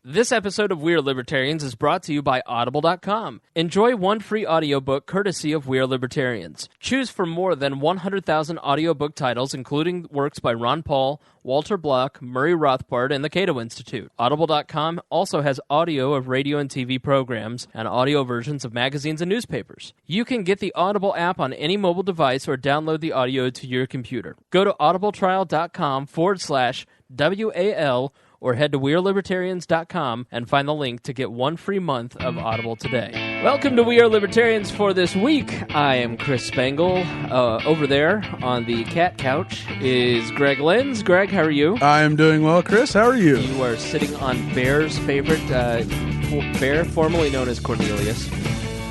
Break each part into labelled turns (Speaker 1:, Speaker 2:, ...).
Speaker 1: This episode of We Are Libertarians is brought to you by Audible.com. Enjoy one free audiobook courtesy of We Are Libertarians. Choose from more than 100,000 audiobook titles, including works by Ron Paul, Walter Block, Murray Rothbard, and the Cato Institute. Audible.com also has audio of radio and TV programs and audio versions of magazines and newspapers. You can get the Audible app on any mobile device or download the audio to your computer. Go to audibletrial.com/WAL or head to WeareLibertarians.com and find the link to get one free month of Audible today. Welcome to We Are Libertarians for this week. I am Chris Spangle. Over there on the cat couch is Greg Lenz. Greg, how are you?
Speaker 2: I am doing well, Chris. How are you?
Speaker 1: You are sitting on Bear's favorite, Bear, formerly known as Cornelius.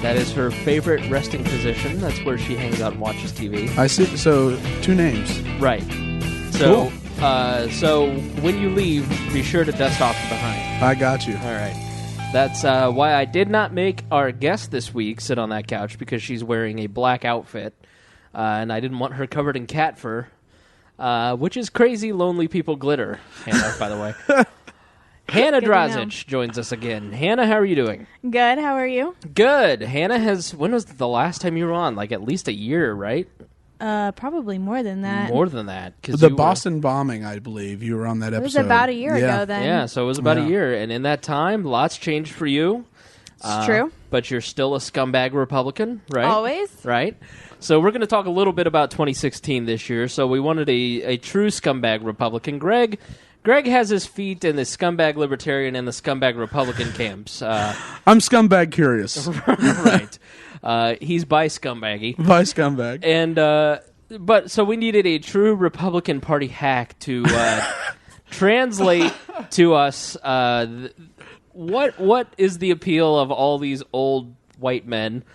Speaker 1: That is her favorite resting position. That's where she hangs out and watches TV.
Speaker 2: I see. So, two names.
Speaker 1: Right. So,
Speaker 2: cool.
Speaker 1: So when you leave, be sure to dust off behind.
Speaker 2: I got you.
Speaker 1: All right. That's why I did not make our guest this week sit on that couch, because she's wearing a black outfit, and I didn't want her covered in cat fur, which is crazy lonely people glitter, Hannah, by the way. Hannah Drazich joins us again. Hannah, how are you doing?
Speaker 3: Good. How are you?
Speaker 1: Good. Hannah when was the last time you were on? Like at least a year, right?
Speaker 3: Probably more than that.
Speaker 1: More than that.
Speaker 2: The Boston bombing, I believe. You were on that episode.
Speaker 3: It was about a year ago then.
Speaker 1: Yeah, so it was about a year. And in that time, lots changed for you.
Speaker 3: It's true.
Speaker 1: But you're still a scumbag Republican, right?
Speaker 3: Always.
Speaker 1: Right. So we're going to talk a little bit about 2016 this year. So we wanted a true scumbag Republican. Greg has his feet in the scumbag Libertarian and the scumbag Republican camps.
Speaker 2: I'm scumbag curious.
Speaker 1: Right. He's by scumbaggy.
Speaker 2: By scumbag.
Speaker 1: And but so we needed a true Republican Party hack to translate to us what is the appeal of all these old white men.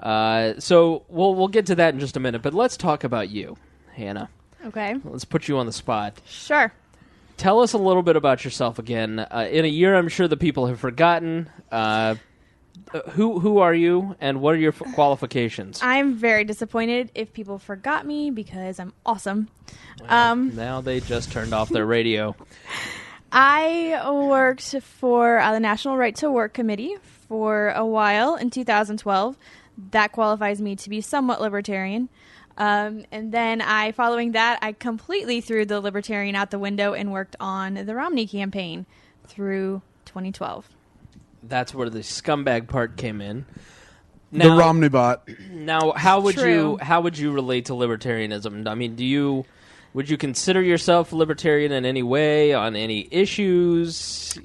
Speaker 1: So we'll get to that in just a minute. But let's talk about you, Hannah.
Speaker 3: Okay.
Speaker 1: Let's put you on the spot.
Speaker 3: Sure.
Speaker 1: Tell us a little bit about yourself again. In a year, I'm sure the people have forgotten. Who are you, and what are your qualifications?
Speaker 3: I'm very disappointed if people forgot me, because I'm awesome.
Speaker 1: Well, now they just turned off their radio.
Speaker 3: I worked for the National Right to Work Committee for a while in 2012. That qualifies me to be somewhat libertarian. And then following that, I completely threw the libertarian out the window and worked on the Romney campaign through 2012.
Speaker 1: That's where the scumbag part came in.
Speaker 2: Now, the Romney bot.
Speaker 1: Now, how would you relate to libertarianism? I mean, would you consider yourself libertarian in any way, on any issues?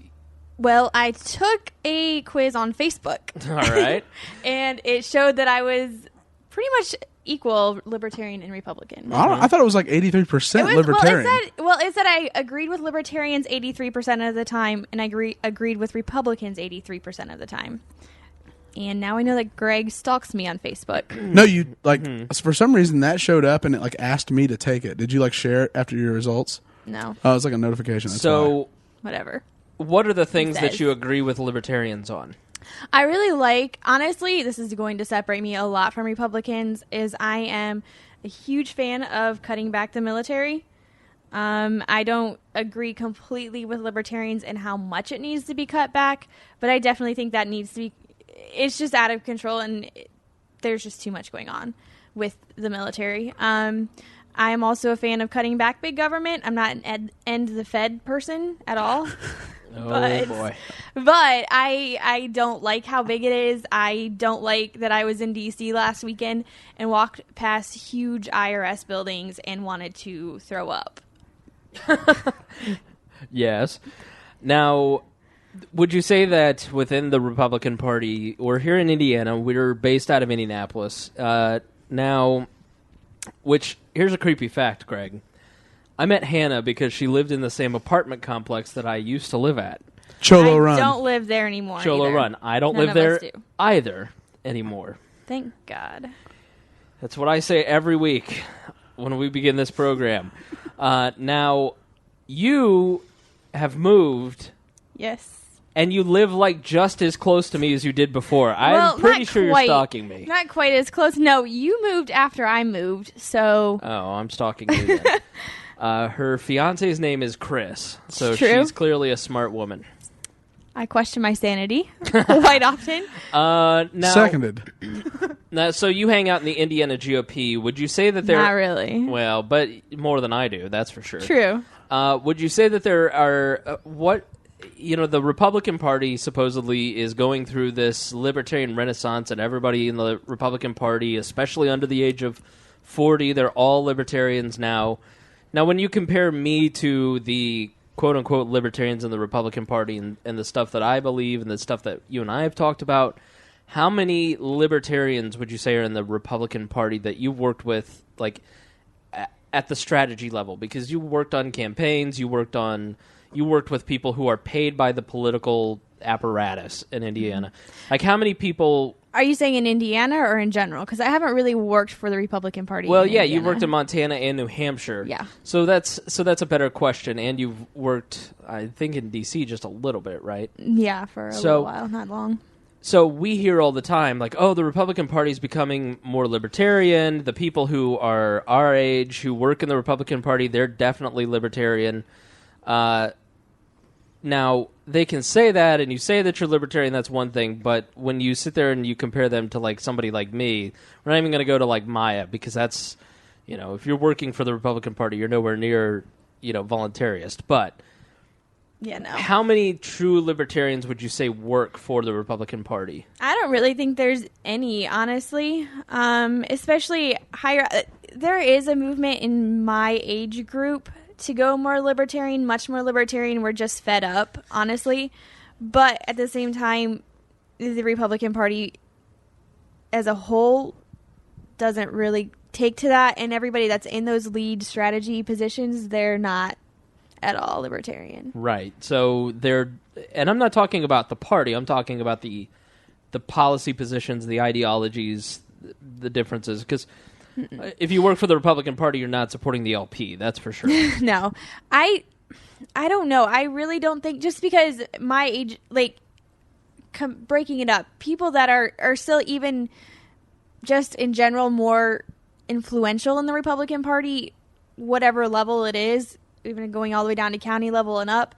Speaker 3: Well, I took a quiz on Facebook.
Speaker 1: All right.
Speaker 3: And it showed that I was pretty much equal libertarian and Republican.
Speaker 2: I thought it was like 83% libertarian.
Speaker 3: It said I agreed with libertarians 83% of the time, and I agreed with Republicans 83% of the time. And now I know that Greg stalks me on Facebook.
Speaker 2: No, you for some reason that showed up and it asked me to take it. Did you share it after your results?
Speaker 3: No.
Speaker 2: Oh, it was like a notification. That's
Speaker 3: why. Whatever.
Speaker 1: What are the things that you agree with libertarians on?
Speaker 3: I really honestly, this is going to separate me a lot from Republicans, is I am a huge fan of cutting back the military. I don't agree completely with libertarians in how much it needs to be cut back, but I definitely think that needs to be, it's just out of control, and there's just too much going on with the military. I am also a fan of cutting back big government. I'm not an end the Fed person at all.
Speaker 1: Boy.
Speaker 3: But I don't like how big it is. I don't like that I was in D.C. last weekend and walked past huge IRS buildings and wanted to throw up.
Speaker 1: Yes. Now, would you say that within the Republican Party, or here in Indiana, we're based out of Indianapolis, now, which, here's a creepy fact, Greg. I met Hannah because she lived in the same apartment complex that I used to live at.
Speaker 2: Cholo Run.
Speaker 3: I don't live there anymore.
Speaker 1: Cholo Run. I don't live there either anymore.
Speaker 3: Thank God.
Speaker 1: That's what I say every week when we begin this program. Now, you have moved.
Speaker 3: Yes.
Speaker 1: And you live just as close to me as you did before. I'm pretty sure you're stalking me.
Speaker 3: Not quite as close. No, you moved after I moved, so...
Speaker 1: Oh, I'm stalking you then. Her fiance's name is Chris, so
Speaker 3: True.
Speaker 1: she's clearly a smart woman.
Speaker 3: I question my sanity quite often.
Speaker 1: Now,
Speaker 2: Seconded.
Speaker 1: Now, so you hang out in the Indiana GOP. Would you say that there?
Speaker 3: Not really.
Speaker 1: Well, but more than I do. That's for sure.
Speaker 3: True.
Speaker 1: Would you say that there are the Republican Party supposedly is going through this libertarian renaissance, and everybody in the Republican Party, especially under the age of 40, they're all libertarians now. Now, when you compare me to the quote-unquote libertarians in the Republican Party and the stuff that I believe and the stuff that you and I have talked about, how many libertarians would you say are in the Republican Party that you've worked with, like, at the strategy level? Because you worked on campaigns, you worked with people who are paid by the political apparatus in Indiana. Like, how many people...
Speaker 3: Are you saying in Indiana or in general? Because I haven't really worked for the Republican Party.
Speaker 1: Well,
Speaker 3: in
Speaker 1: yeah,
Speaker 3: Indiana.
Speaker 1: you worked in Montana and New Hampshire.
Speaker 3: Yeah.
Speaker 1: So that's a better question. And you've worked, I think, in D.C. just a little bit, right?
Speaker 3: Yeah, for a little while, not long.
Speaker 1: So we hear all the time, like, oh, the Republican Party is becoming more libertarian. The people who are our age, who work in the Republican Party, they're definitely libertarian. Now, they can say that, and you say that you're libertarian, that's one thing, but when you sit there and you compare them to, like, somebody like me, we're not even going to go to, like, Maya, because that's, if you're working for the Republican Party, you're nowhere near, voluntarist. But
Speaker 3: yeah, no.
Speaker 1: How many true libertarians would you say work for the Republican Party?
Speaker 3: I don't really think there's any, honestly, especially higher. There is a movement in my age group to go more libertarian, much more libertarian. We're just fed up, honestly. But at the same time, the Republican Party as a whole doesn't really take to that. And everybody that's in those lead strategy positions, they're not at all libertarian.
Speaker 1: Right. So and I'm not talking about the party. I'm talking about the policy positions, the ideologies, the differences. Because if you work for the Republican Party, you're not supporting the LP. That's for sure.
Speaker 3: No, I don't know. I really don't think, just because my age, like, breaking it up, people that are still even just in general more influential in the Republican Party, whatever level it is, even going all the way down to county level and up,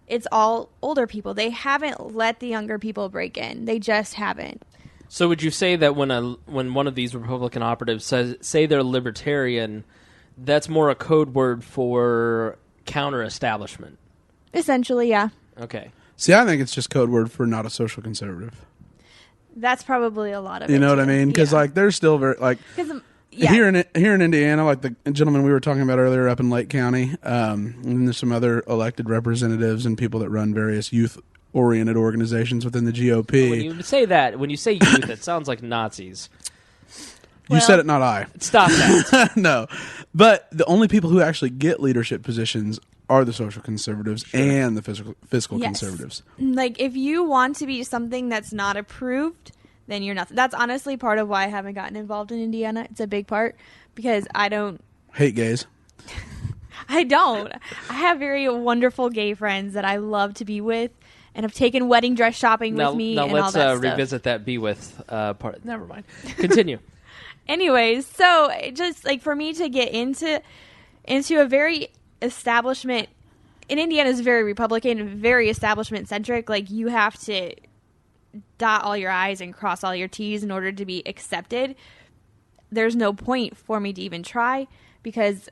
Speaker 3: it's all older people. They haven't let the younger people break in. They just haven't.
Speaker 1: So would you say that when one of these Republican operatives say they're libertarian, that's more a code word for counter-establishment? Essentially, yeah. Okay.
Speaker 2: See, I think it's just code word for not a social conservative.
Speaker 3: That's probably a lot of it.
Speaker 2: You know what I mean? Because like they're still very like here in Indiana, like the gentleman we were talking about earlier up in Lake County, and there's some other elected representatives and people that run various youth-oriented organizations within the GOP.
Speaker 1: When you say that, when you say youth, it sounds like Nazis.
Speaker 2: You said it, not I.
Speaker 1: Stop that.
Speaker 2: No. But the only people who actually get leadership positions are the social conservatives and the fiscal conservatives.
Speaker 3: Like, if you want to be something that's not approved, then you're not. That's honestly part of why I haven't gotten involved in Indiana. It's a big part, because I don't...
Speaker 2: Hate gays.
Speaker 3: I don't. I have very wonderful gay friends that I love to be with, and have taken wedding dress shopping with me and all that stuff. Now
Speaker 1: let's revisit that be with part. Never mind. Continue.
Speaker 3: Anyways, so just like for me to get into a very establishment, in Indiana is very Republican, very establishment centric. Like, you have to dot all your I's and cross all your T's in order to be accepted. There's no point for me to even try, because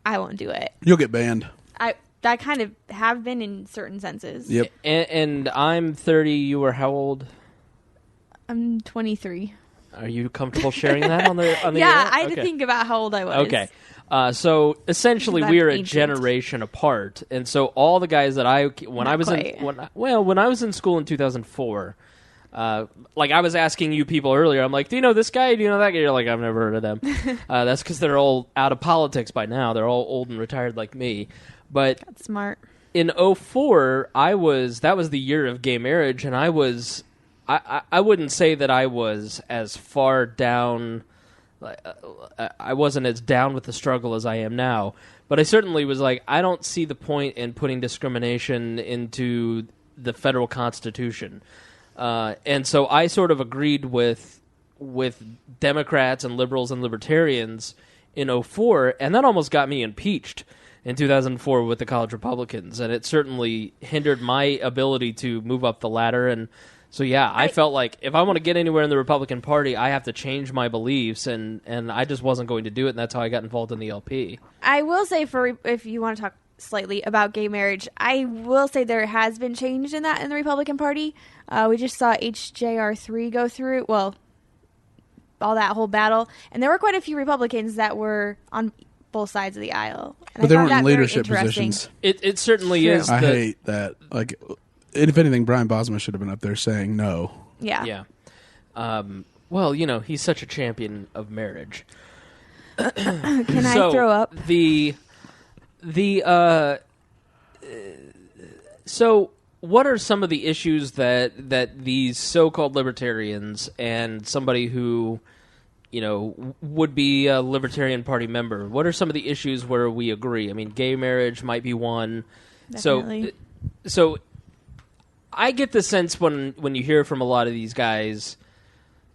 Speaker 3: I won't do it.
Speaker 2: You'll get banned.
Speaker 3: I kind of have been in certain senses.
Speaker 2: Yep.
Speaker 1: And I'm 30. You are how old?
Speaker 3: I'm 23.
Speaker 1: Are you comfortable sharing that on the
Speaker 3: yeah,
Speaker 1: air?
Speaker 3: I had to think about how old I was.
Speaker 1: Okay. So essentially, we are a generation apart, and so all the guys that when I was in school in 2004, like I was asking you people earlier, I'm like, do you know this guy? Do you know that guy? You're like, I've never heard of them. That's because they're all out of politics by now. They're all old and retired like me. But
Speaker 3: that's smart.
Speaker 1: In 2004, that was the year of gay marriage, and I wouldn't say that I was as far down. I wasn't as down with the struggle as I am now, but I certainly was like, I don't see the point in putting discrimination into the federal Constitution, and so I sort of agreed with Democrats and liberals and libertarians in 2004, and that almost got me impeached. in 2004 with the college Republicans, and it certainly hindered my ability to move up the ladder. And so, yeah, I felt like if I want to get anywhere in the Republican Party, I have to change my beliefs, and I just wasn't going to do it, and that's how I got involved in the LP.
Speaker 3: I will say, if you want to talk slightly about gay marriage, I will say there has been change in that in the Republican Party. We just saw HJR3 go through, well, all that whole battle, and there were quite a few Republicans that were on both sides of the aisle. And
Speaker 2: but they weren't in leadership positions.
Speaker 1: It certainly is.
Speaker 2: I hate that. Like, if anything, Brian Bosma should have been up there saying no.
Speaker 3: Yeah.
Speaker 1: Well, he's such a champion of marriage.
Speaker 3: Can I throw up?
Speaker 1: So what are some of the issues that these so-called libertarians and somebody who, would be a Libertarian Party member, what are some of the issues where we agree? I mean, gay marriage might be one.
Speaker 3: Definitely.
Speaker 1: So I get the sense when you hear from a lot of these guys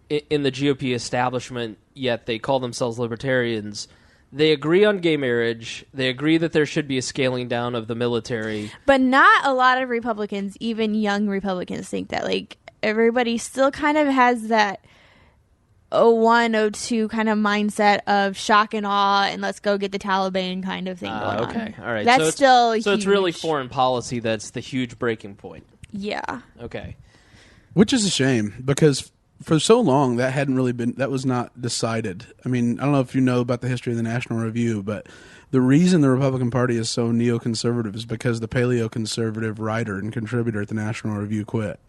Speaker 1: in the GOP establishment, yet they call themselves libertarians, they agree on gay marriage. They agree that there should be a scaling down of the military.
Speaker 3: But not a lot of Republicans, even young Republicans, think that. Like, everybody still kind of has that 01, 02 kind of mindset of shock and awe and let's go get the Taliban kind of thing going on.
Speaker 1: Okay, all right.
Speaker 3: That's still huge.
Speaker 1: So it's really foreign policy that's the huge breaking point.
Speaker 3: Yeah.
Speaker 1: Okay.
Speaker 2: Which is a shame, because for so long that was not decided. I mean, I don't know if you know about the history of the National Review, but the reason the Republican Party is so neoconservative is because the paleoconservative writer and contributor at the National Review quit.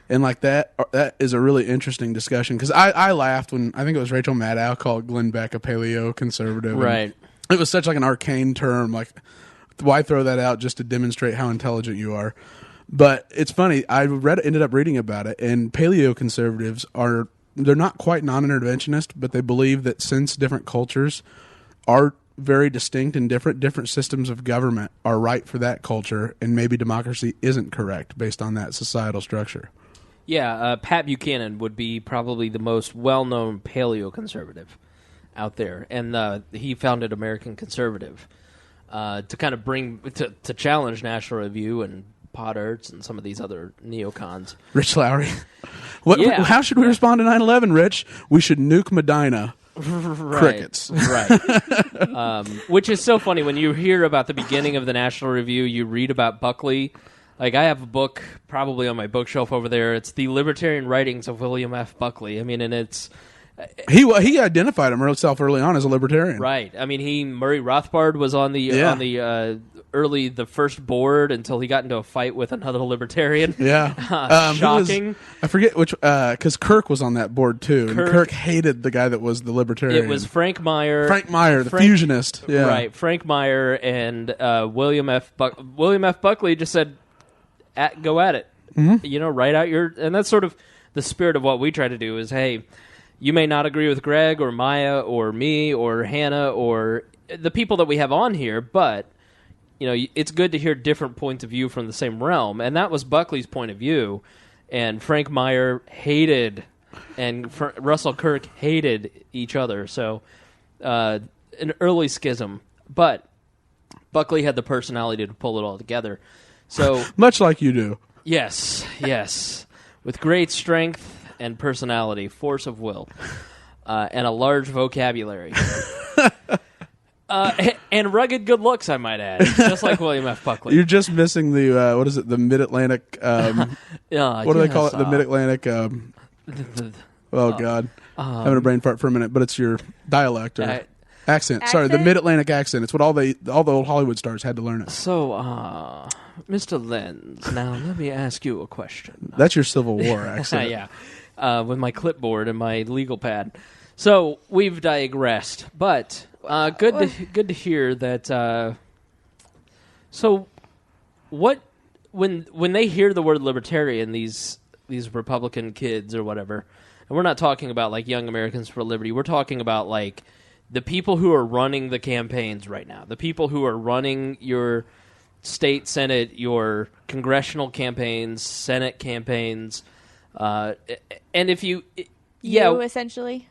Speaker 2: And like that is a really interesting discussion, because I laughed when I think it was Rachel Maddow called Glenn Beck a paleoconservative.
Speaker 1: Right.
Speaker 2: It was such like an arcane term. Like, why throw that out just to demonstrate how intelligent you are? But it's funny. I ended up reading about it, and paleoconservatives they're not quite non-interventionist, but they believe that since different cultures are very distinct and different systems of government are right for that culture, and maybe democracy isn't correct based on that societal structure.
Speaker 1: Yeah, Pat Buchanan would be probably the most well-known paleoconservative out there, and he founded American Conservative to kind of to challenge National Review and Potterts and some of these other neocons.
Speaker 2: Rich Lowry. How should we respond to 9/11, Rich? We should nuke Medina.
Speaker 1: Right.
Speaker 2: Crickets.
Speaker 1: Right. Which is so funny. When you hear about the beginning of the National Review, you read about Buckley. Like, I have a book probably on my bookshelf over there. It's The Libertarian Writings of William F. Buckley. I mean, and it's...
Speaker 2: He identified himself early on as a libertarian.
Speaker 1: Right. I mean, Murray Rothbard was on the first board until he got into a fight with another libertarian.
Speaker 2: Yeah.
Speaker 1: Shocking.
Speaker 2: I forget which, because Kirk was on that board too. And Kirk hated the guy that was the libertarian.
Speaker 1: It was Frank Meyer.
Speaker 2: The fusionist. Yeah.
Speaker 1: Right. Frank Meyer and William F. Buckley just said, go at it. Mm-hmm. Write out and that's sort of the spirit of what we try to do is, hey, you may not agree with Greg or Maya or me or Hannah or the people that we have on here, but it's good to hear different points of view from the same realm. And that was Buckley's point of view. And Frank Meyer hated, and Russell Kirk hated each other. So an early schism. But Buckley had the personality to pull it all together. So
Speaker 2: much like you do.
Speaker 1: Yes. With great strength and personality, force of will, and a large vocabulary. And rugged good looks, I might add, just like William F. Buckley.
Speaker 2: You're just missing the the Mid-Atlantic. What do they call it? The Mid-Atlantic. God, having a brain fart for a minute, but it's your dialect or accent. Sorry, the Mid-Atlantic accent. It's what all the old Hollywood stars had to learn it.
Speaker 1: So, Mr. Lenz, now let me ask you a question.
Speaker 2: That's your Civil War accent.
Speaker 1: Yeah, with my clipboard and my legal pad. So we've digressed, but good to hear that. So, what when they hear the word libertarian, these Republican kids or whatever, and we're not talking about like Young Americans for Liberty. We're talking about like the people who are running the campaigns right now, the people who are running your state senate, your congressional campaigns, senate campaigns, and if you essentially.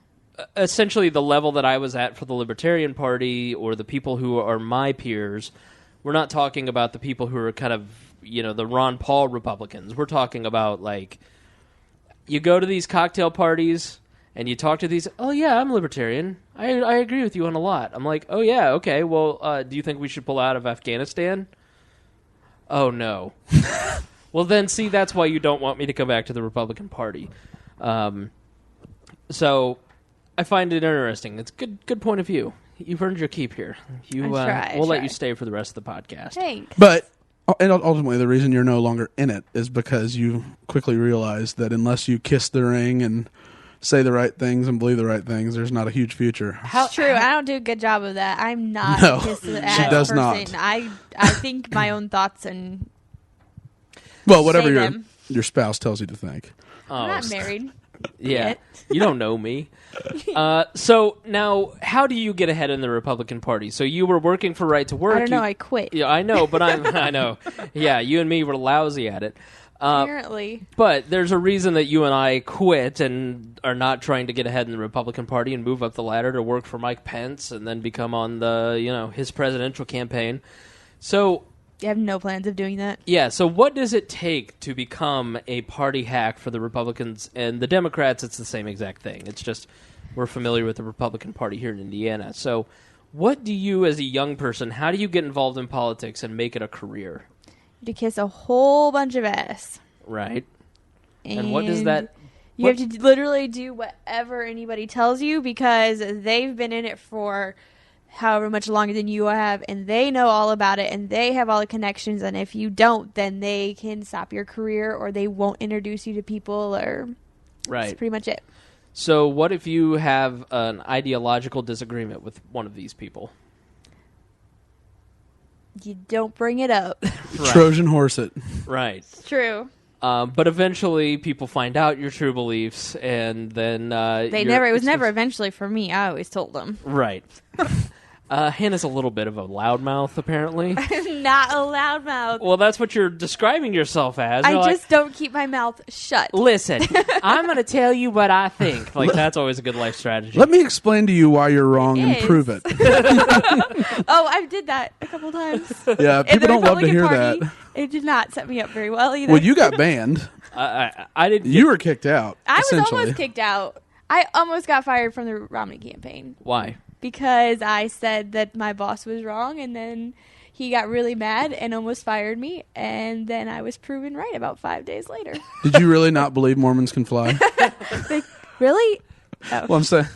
Speaker 1: essentially the level that I was at for the Libertarian Party or the people who are my peers, we're not talking about the people who are kind of, the Ron Paul Republicans. We're talking about, like, you go to these cocktail parties and you talk to these, oh, yeah, I'm Libertarian. I agree with you on a lot. I'm like, oh, yeah, okay, well, do you think we should pull out of Afghanistan? Oh, no. Well, then, see, that's why you don't want me to come back to the Republican Party. So I find it interesting. It's a good point of view. You've earned your keep here. We'll let you stay for the rest of the podcast.
Speaker 3: Thanks.
Speaker 2: But and ultimately, the reason you're no longer in it is because you quickly realize that unless you kiss the ring and say the right things and believe the right things, there's not a huge future.
Speaker 3: It's true. I don't do a good job of that. I'm not
Speaker 2: a
Speaker 3: kiss-ass
Speaker 2: she does
Speaker 3: person.
Speaker 2: not.
Speaker 3: I think my own thoughts and
Speaker 2: whatever
Speaker 3: them.
Speaker 2: your spouse tells you to think.
Speaker 3: I'm not married.
Speaker 1: Yeah,
Speaker 3: yet.
Speaker 1: You don't know me. So now, how do you get ahead in the Republican Party? So you were working for Right to Work.
Speaker 3: I don't know. I quit.
Speaker 1: Yeah, I know, but I know. Yeah, you and me were lousy at it.
Speaker 3: Apparently.
Speaker 1: But there's a reason that you and I quit and are not trying to get ahead in the Republican Party and move up the ladder to work for Mike Pence and then become on the his presidential campaign. So.
Speaker 3: I have no plans of doing that.
Speaker 1: Yeah, so what does it take to become a party hack for the Republicans and the Democrats? It's the same exact thing. It's just we're familiar with the Republican Party here in Indiana. So what do you, as a young person, how do you get involved in politics and make it a career?
Speaker 3: To kiss a whole bunch of ass.
Speaker 1: Right. And what does that...
Speaker 3: You have to literally do whatever anybody tells you because they've been in it for... however much longer than you have, and they know all about it, and they have all the connections, and if you don't, then they can stop your career, or they won't introduce you to people, or...
Speaker 1: Right.
Speaker 3: That's pretty much it.
Speaker 1: So what if you have an ideological disagreement with one of these people?
Speaker 3: You don't bring it up.
Speaker 2: Right. Trojan horse it.
Speaker 1: Right.
Speaker 3: It's true.
Speaker 1: But eventually people find out your true beliefs, and then...
Speaker 3: it was never eventually for me. I always told them.
Speaker 1: Right. Hannah's a little bit of a loudmouth, apparently.
Speaker 3: I'm not a loudmouth.
Speaker 1: Well, that's what you're describing yourself as.
Speaker 3: I just don't keep my mouth shut.
Speaker 1: Listen, I'm going to tell you what I think. Like, that's always a good life strategy.
Speaker 2: Let me explain to you why you're wrong and prove it.
Speaker 3: Oh, I did that a couple times.
Speaker 2: Yeah, people don't love to hear that.
Speaker 3: It did not set me up very well either.
Speaker 2: Well, you got banned.
Speaker 1: I didn't.
Speaker 2: You were kicked out.
Speaker 3: I was almost kicked out. I almost got fired from the Romney campaign.
Speaker 1: Why?
Speaker 3: Because I said that my boss was wrong, and then he got really mad and almost fired me, and then I was proven right about 5 days later.
Speaker 2: Did you really not believe Mormons can fly?
Speaker 3: Like, really? Oh.
Speaker 2: Well, I'm saying...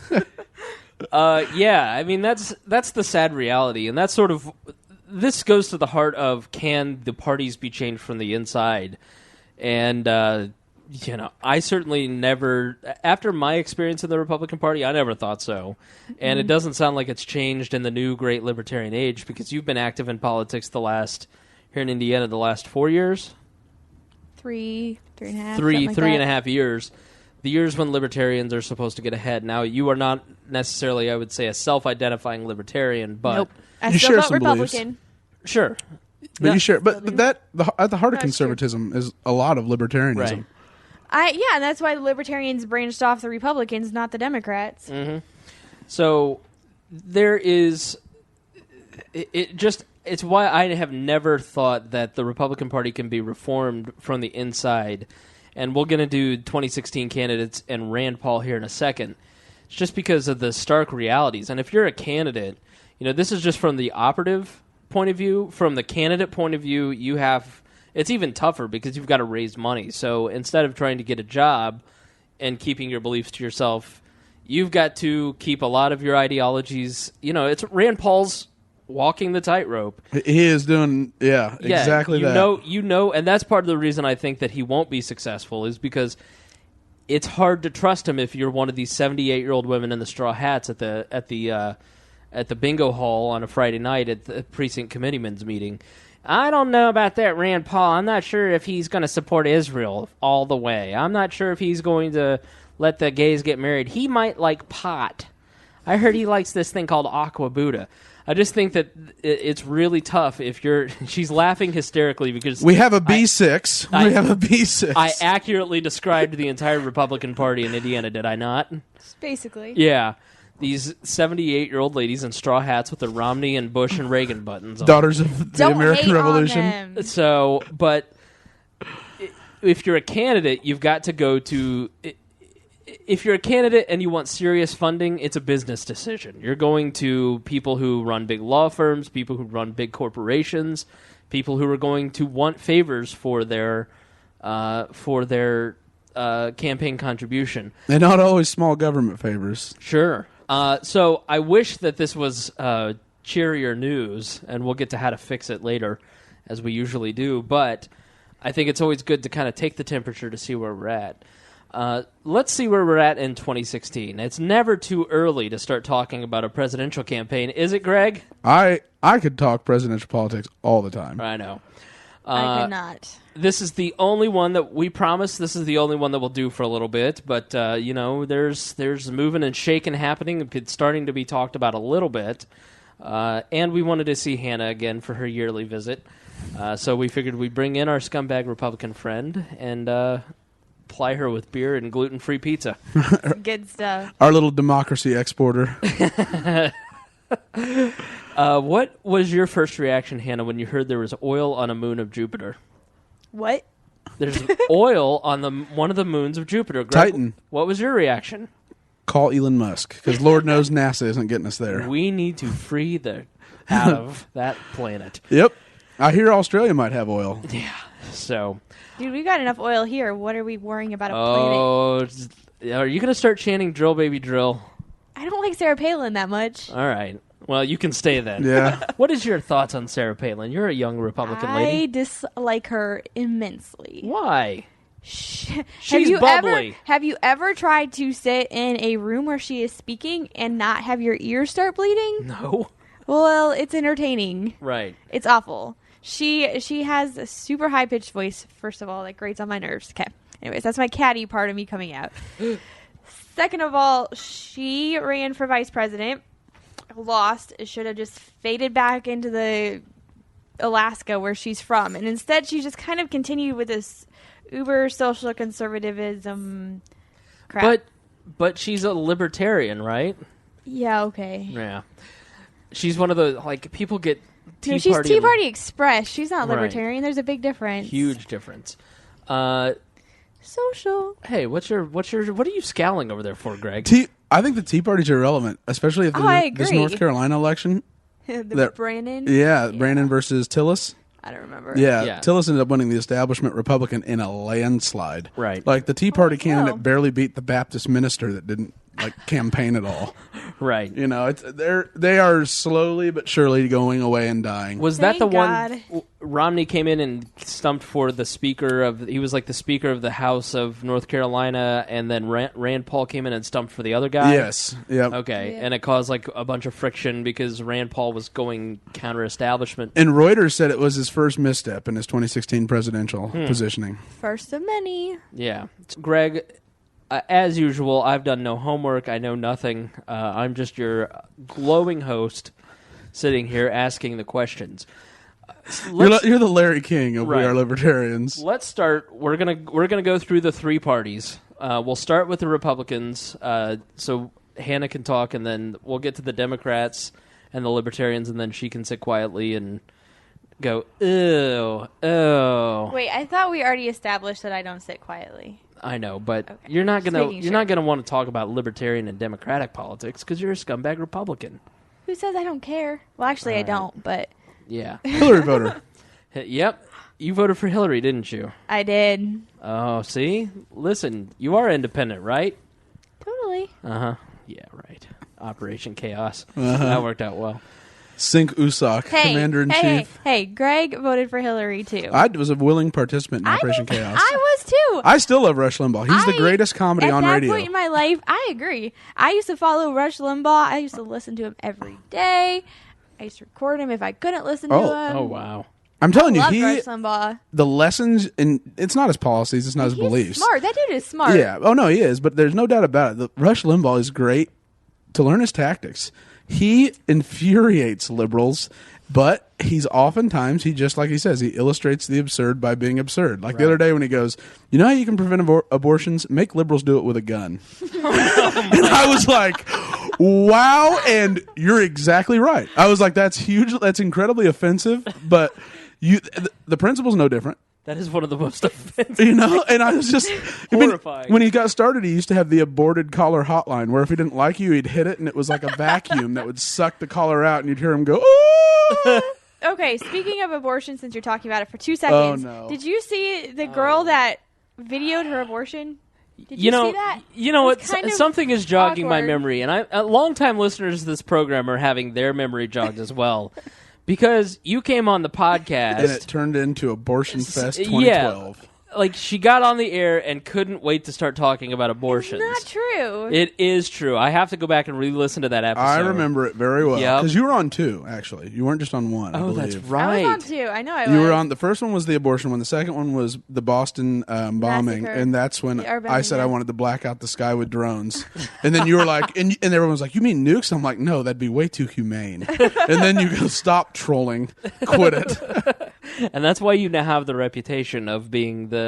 Speaker 1: yeah, I mean, that's the sad reality, and that's sort of... This goes to the heart of, can the parties be changed from the inside? And, I certainly never... After my experience in the Republican Party, I never thought so. And it doesn't sound like it's changed in the new great libertarian age, because you've been active in politics here in Indiana, the last 4 years?
Speaker 3: Three and a half.
Speaker 1: Three and a half years. The years when libertarians are supposed to get ahead. Now, you are not necessarily, I would say, a self-identifying libertarian, but...
Speaker 3: Nope. I
Speaker 2: you
Speaker 3: still
Speaker 2: share
Speaker 3: vote
Speaker 2: some
Speaker 3: Republican.
Speaker 2: beliefs.
Speaker 1: Sure.
Speaker 2: But you share, but that at the heart of conservatism is a lot of libertarianism.
Speaker 3: Right. And that's why the Libertarians branched off the Republicans, not the Democrats.
Speaker 1: Mm-hmm. So there is, it's why I have never thought that the Republican Party can be reformed from the inside. And we're going to do 2016 candidates and Rand Paul here in a second. It's just because of the stark realities. And if you're a candidate, this is just from the operative point of view. From the candidate point of view, it's even tougher because you've got to raise money. So instead of trying to get a job and keeping your beliefs to yourself, you've got to keep a lot of your ideologies. It's Rand Paul's walking the tightrope.
Speaker 2: He is doing, exactly that.
Speaker 1: And that's part of the reason I think that he won't be successful is because it's hard to trust him if you're one of these 78-year-old women in the straw hats at the bingo hall on a Friday night at the precinct committeeman's meeting. I don't know about that Rand Paul. I'm not sure if he's going to support Israel all the way. I'm not sure if he's going to let the gays get married. He might like pot. I heard he likes this thing called aqua Buddha. I just think that it's really tough if you're... She's laughing hysterically because...
Speaker 2: We have a B6. We have a B6.
Speaker 1: I accurately described the entire Republican Party in Indiana, did I not?
Speaker 3: Basically.
Speaker 1: Yeah. These 78-year-old ladies in straw hats with their Romney and Bush and Reagan buttons on.
Speaker 2: Daughters of the American Revolution.
Speaker 3: Them.
Speaker 1: So, but if you're a candidate, you've got to go to... If you're a candidate and you want serious funding, it's a business decision. You're going to people who run big law firms, people who run big corporations, people who are going to want favors for their campaign contribution.
Speaker 2: And not always small government favors.
Speaker 1: Sure. So I wish that this was cheerier news, and we'll get to how to fix it later, as we usually do. But I think it's always good to kind of take the temperature to see where we're at. Let's see where we're at in 2016. It's never too early to start talking about a presidential campaign, is it, Greg?
Speaker 2: I could talk presidential politics all the time.
Speaker 1: I know.
Speaker 3: I could not.
Speaker 1: This is the only one that we promise. This is the only one that we'll do for a little bit. But, there's moving and shaking happening. It's starting to be talked about a little bit. And we wanted to see Hannah again for her yearly visit. So we figured we'd bring in our scumbag Republican friend and ply her with beer and gluten-free pizza.
Speaker 3: Good stuff.
Speaker 2: Our little democracy exporter.
Speaker 1: What was your first reaction, Hannah, when you heard there was oil on a moon of Jupiter?
Speaker 3: What?
Speaker 1: There's oil on one of the moons of Jupiter. Greg,
Speaker 2: Titan.
Speaker 1: What was your reaction?
Speaker 2: Call Elon Musk, because Lord knows NASA isn't getting us there.
Speaker 1: We need to free out of that planet.
Speaker 2: Yep. I hear Australia might have oil.
Speaker 1: Yeah. So...
Speaker 3: Dude, we got enough oil here. What are we worrying about a
Speaker 1: planet? Are you going to start chanting drill, baby, drill?
Speaker 3: I don't like Sarah Palin that much.
Speaker 1: All right. Well, you can stay then.
Speaker 2: Yeah.
Speaker 1: What is your thoughts on Sarah Palin? You're a young Republican lady.
Speaker 3: I dislike her immensely.
Speaker 1: Why?
Speaker 3: She's
Speaker 1: bubbly.
Speaker 3: Have you ever tried to sit in a room where she is speaking and not have your ears start bleeding?
Speaker 1: No.
Speaker 3: Well, it's entertaining.
Speaker 1: Right.
Speaker 3: It's awful. She has a super high-pitched voice, first of all, that grates on my nerves. Okay. Anyways, that's my catty part of me coming out. Second of all, she ran for vice president, lost, should have just faded back into the Alaska where she's from. And instead, she just kind of continued with this uber social conservatism crap.
Speaker 1: But she's a libertarian, right?
Speaker 3: Yeah, okay.
Speaker 1: Yeah. She's one of the, people get...
Speaker 3: She's Tea Party Express. She's not libertarian. Right. There's a big difference.
Speaker 1: Huge difference.
Speaker 3: Social.
Speaker 1: Hey, what are you scowling over there for, Greg?
Speaker 2: I think the Tea Party's irrelevant, especially if this North Carolina election.
Speaker 3: Brandon?
Speaker 2: Yeah, Brandon versus Tillis.
Speaker 3: I don't remember.
Speaker 2: Yeah, Tillis ended up winning the establishment Republican in a landslide.
Speaker 1: Right.
Speaker 2: Like, the Tea Party candidate barely beat the Baptist minister that didn't campaign at all.
Speaker 1: Right.
Speaker 2: You know, they are slowly but surely going away and dying.
Speaker 1: Was that the one Romney came in and stumped for the speaker he was like the speaker of the House of North Carolina, and then Rand Paul came in and stumped for the other guy?
Speaker 2: Yes. Yep.
Speaker 1: Okay.
Speaker 3: Yeah.
Speaker 1: And it caused a bunch of friction because Rand Paul was going counter-establishment.
Speaker 2: And Reuters said it was his first misstep in his 2016 presidential positioning.
Speaker 3: First of many.
Speaker 1: Yeah. Greg, as usual, I've done no homework. I know nothing. I'm just your glowing host sitting here asking the questions.
Speaker 2: You're the Larry King of We Are Libertarians.
Speaker 1: Let's start. We're gonna go through the three parties. We'll start with the Republicans, so Hannah can talk, and then we'll get to the Democrats and the Libertarians, and then she can sit quietly and go, ew.
Speaker 3: Wait, I thought we already established that I don't sit quietly.
Speaker 1: I know, but
Speaker 3: okay.
Speaker 1: you're not gonna want to talk about libertarian and democratic politics because you're a scumbag Republican.
Speaker 3: Who says I don't care? Well, actually, I don't, but
Speaker 1: yeah,
Speaker 2: Hillary voter.
Speaker 1: Yep, you voted for Hillary, didn't you?
Speaker 3: I did.
Speaker 1: Oh, see, listen, you are independent, right?
Speaker 3: Totally.
Speaker 1: Yeah, right. Operation Chaos. That worked out well.
Speaker 2: Sink Usoc, Commander-in-Chief.
Speaker 3: Hey, Greg voted for Hillary, too.
Speaker 2: I was a willing participant in Operation Chaos.
Speaker 3: I was, too.
Speaker 2: I still love Rush Limbaugh. He's the greatest comedy on radio.
Speaker 3: At that point in my life, I agree. I used to follow Rush Limbaugh. I used to listen to him every day. I used to record him if I couldn't listen to him.
Speaker 1: Oh, wow.
Speaker 2: I'm telling you,
Speaker 3: Rush Limbaugh.
Speaker 2: The lessons, and it's not his policies, it's not his beliefs.
Speaker 3: Smart. That dude is smart.
Speaker 2: Yeah. Oh, no, he is, but there's no doubt about it. Rush Limbaugh is great to learn his tactics. He infuriates liberals, but he's oftentimes, just like he says, he illustrates the absurd by being absurd. Like the other day when he goes, you know how you can prevent abortions? Make liberals do it with a gun. And I was like, wow, and you're exactly right. I was like, that's huge. That's incredibly offensive, but the principle's no different.
Speaker 1: That is one of the most offensive.
Speaker 2: And I was just
Speaker 1: horrifying.
Speaker 2: When he got started, he used to have the aborted collar hotline, where if he didn't like you, he'd hit it, and it was like a vacuum that would suck the collar out, and you'd hear him go, "Ooh!"
Speaker 3: Okay, speaking of abortion, since you're talking about it for 2 seconds, did you see the girl that videoed her abortion? Did you see that?
Speaker 1: You know what? Something is jogging my memory, and long-time listeners to this program are having their memory jogged as well. Because you came on the podcast.
Speaker 2: And it turned into Abortion Fest 2012.
Speaker 1: Yeah, like she got on the air and couldn't wait to start talking about abortions.
Speaker 3: It's not true.
Speaker 1: It is true. I have to go back and re-listen to that episode.
Speaker 2: I remember it very well.
Speaker 1: Yep.
Speaker 2: Because you were on 2, actually. You weren't just on 1, I believe.
Speaker 1: That's right.
Speaker 3: I was on 2. I know I was.
Speaker 2: You were on, the first one was the abortion one. The second one was the Boston bombing.
Speaker 3: Massacre.
Speaker 2: And that's when I said I wanted to black out the sky with drones. And then you were like, and everyone was like, you mean nukes? I'm like, no, that'd be way too humane. And then you go, stop trolling. Quit it.
Speaker 1: And that's why you now have the reputation of being the...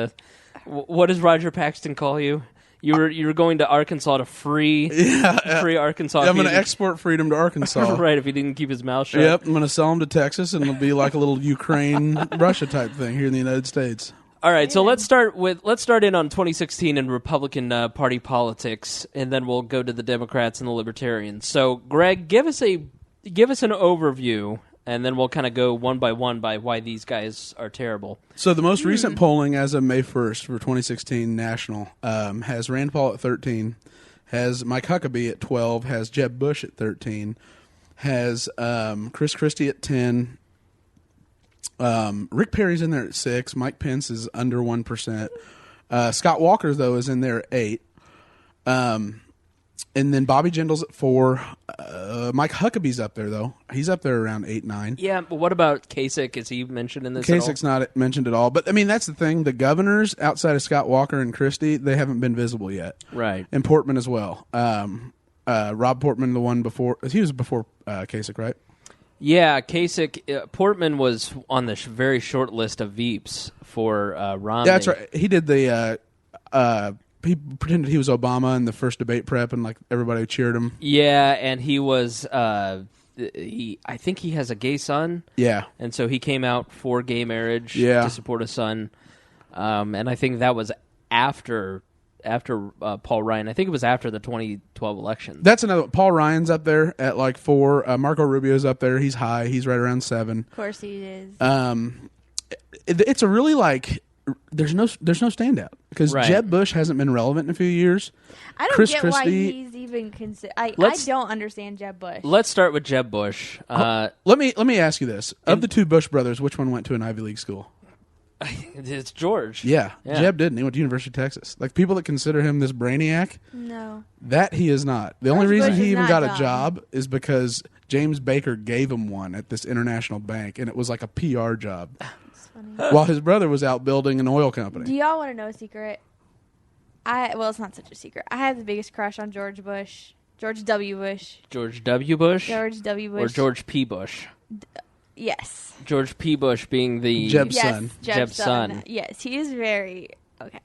Speaker 1: What does Roger Paxton call you? You were going to Arkansas to free Arkansas.
Speaker 2: Yeah, I'm going to export freedom to Arkansas.
Speaker 1: Right, if he didn't keep his mouth shut.
Speaker 2: Yep, I'm going to sell them to Texas, and it'll be like a little Ukraine-Russia type thing here in the United States.
Speaker 1: All right, so let's start in on 2016 and Republican Party politics, and then we'll go to the Democrats and the Libertarians. So, Greg, give us an overview. And then we'll kind of go one by why these guys are terrible.
Speaker 2: So the most recent polling as of May 1st for 2016 national has Rand Paul at 13, has Mike Huckabee at 12, has Jeb Bush at 13, has Chris Christie at 10, Rick Perry's in there at 6, Mike Pence is under 1%, Scott Walker, though, is in there at 8, and then Bobby Jindal's at 4. Mike Huckabee's up there, though. He's up there around 8, 9.
Speaker 1: Yeah, but what about Kasich? Is he mentioned in this
Speaker 2: Kasich's not mentioned at all. But, I mean, that's the thing. The governors, outside of Scott Walker and Christie, they haven't been visible yet.
Speaker 1: Right.
Speaker 2: And Portman as well. Rob Portman, the one before... He was before Kasich, right?
Speaker 1: Yeah, Kasich... Portman was on the very short list of Veeps for Romney.
Speaker 2: Yeah, that's right. He did the... he pretended he was Obama in the first debate prep, and like everybody cheered him.
Speaker 1: Yeah, and he was. I think he has a gay son.
Speaker 2: Yeah,
Speaker 1: and so he came out for gay marriage
Speaker 2: to
Speaker 1: support his son. And I think that was after Paul Ryan. I think it was after the 2012 election.
Speaker 2: That's another. Paul Ryan's up there at like 4. Marco Rubio's up there. He's high. He's right around 7.
Speaker 3: Of course he is.
Speaker 2: It's a really like. There's no standout because Jeb Bush hasn't been relevant in a few years.
Speaker 3: I don't get why he's even considered. I don't understand Jeb Bush.
Speaker 1: Let's start with Jeb Bush.
Speaker 2: Let me ask you this: of the 2 Bush brothers, which one went to an Ivy League school?
Speaker 1: It's George.
Speaker 2: Yeah, Jeb didn't. He went to University of Texas. Like people that consider him this brainiac.
Speaker 3: No,
Speaker 2: that he is not. The only reason he even got a job is because James Baker gave him one at this international bank, and it was like a PR job. While his brother was out building an oil company.
Speaker 3: Do y'all want to know a secret? Well, it's not such a secret. I have the biggest crush on George Bush. George W. Bush.
Speaker 1: George W. Bush?
Speaker 3: George W. Bush.
Speaker 1: Or George P. Bush?
Speaker 3: Yes.
Speaker 1: George P. Bush being the...
Speaker 2: Jeb's son.
Speaker 3: Jeb's son. Yes, he is very... Okay.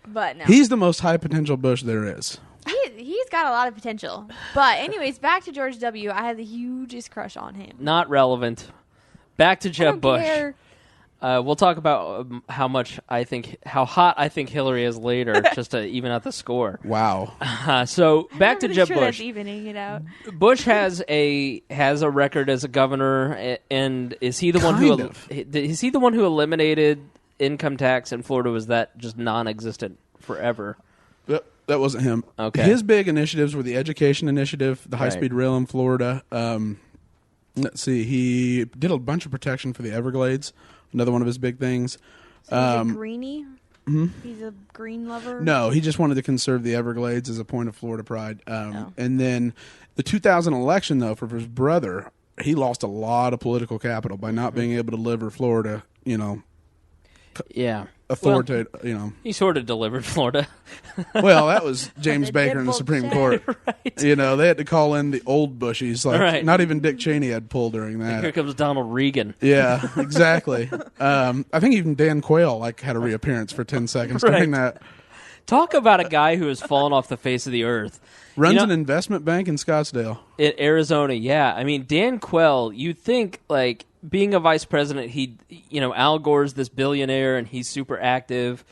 Speaker 3: But no.
Speaker 2: He's the most high potential Bush there is.
Speaker 3: He's got a lot of potential. But anyways, back to George W. I have the hugest crush on him.
Speaker 1: Not relevant. Back to Jeb Bush.
Speaker 3: Care.
Speaker 1: We'll talk about how hot I think Hillary is later, just to even out the score.
Speaker 2: Wow.
Speaker 1: So back to Jeb Bush.
Speaker 3: That's evening it out.
Speaker 1: Bush has a record as a governor, and is he the one who eliminated income tax in Florida? Was that just non-existent forever?
Speaker 2: That wasn't him.
Speaker 1: Okay.
Speaker 2: His big initiatives were the education initiative, the high-speed rail in Florida. Let's see. He did a bunch of protection for the Everglades. Another one of his big things.
Speaker 3: So he's a greenie? Mm-hmm. He's a green lover?
Speaker 2: No, he just wanted to conserve the Everglades as a point of Florida pride. And then the 2000 election, though, for his brother, he lost a lot of political capital by not being able to deliver Florida,
Speaker 1: Yeah.
Speaker 2: authoritative.
Speaker 1: He sort of delivered Florida.
Speaker 2: Well, that was James Baker in the Supreme Court.
Speaker 1: Right.
Speaker 2: They had to call in the old Bushies. Like not even Dick Cheney had pull during that.
Speaker 1: And here comes Donald Reagan.
Speaker 2: Yeah, exactly. I think even Dan Quayle had a reappearance for 10 seconds during that.
Speaker 1: Talk about a guy who has fallen off the face of the earth.
Speaker 2: Runs an investment bank in Scottsdale.
Speaker 1: In Arizona, yeah. I mean, Dan Quayle, you'd think, being a vice president, Al Gore's this billionaire and he's super active.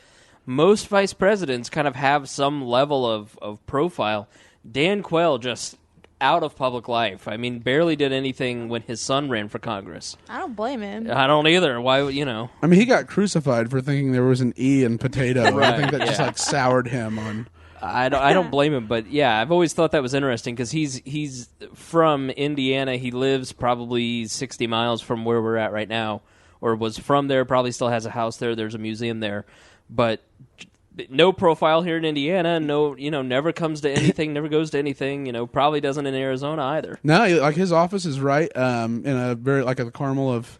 Speaker 1: Most vice presidents kind of have some level of profile. Dan Quayle just out of public life. I mean, barely did anything when his son ran for Congress.
Speaker 3: I don't blame him.
Speaker 1: I don't either. Why,
Speaker 2: I mean, he got crucified for thinking there was an E in potato.
Speaker 1: Right,
Speaker 2: I think that just soured him on...
Speaker 1: I don't blame him, but yeah, I've always thought that was interesting because he's from Indiana. He lives probably 60 miles from where we're at right now, or was from there. Probably still has a house there. There's a museum there, but no profile here in Indiana. No, never comes to anything. Never goes to anything. Probably doesn't in Arizona either.
Speaker 2: No, his office is right in a very at the Carmel of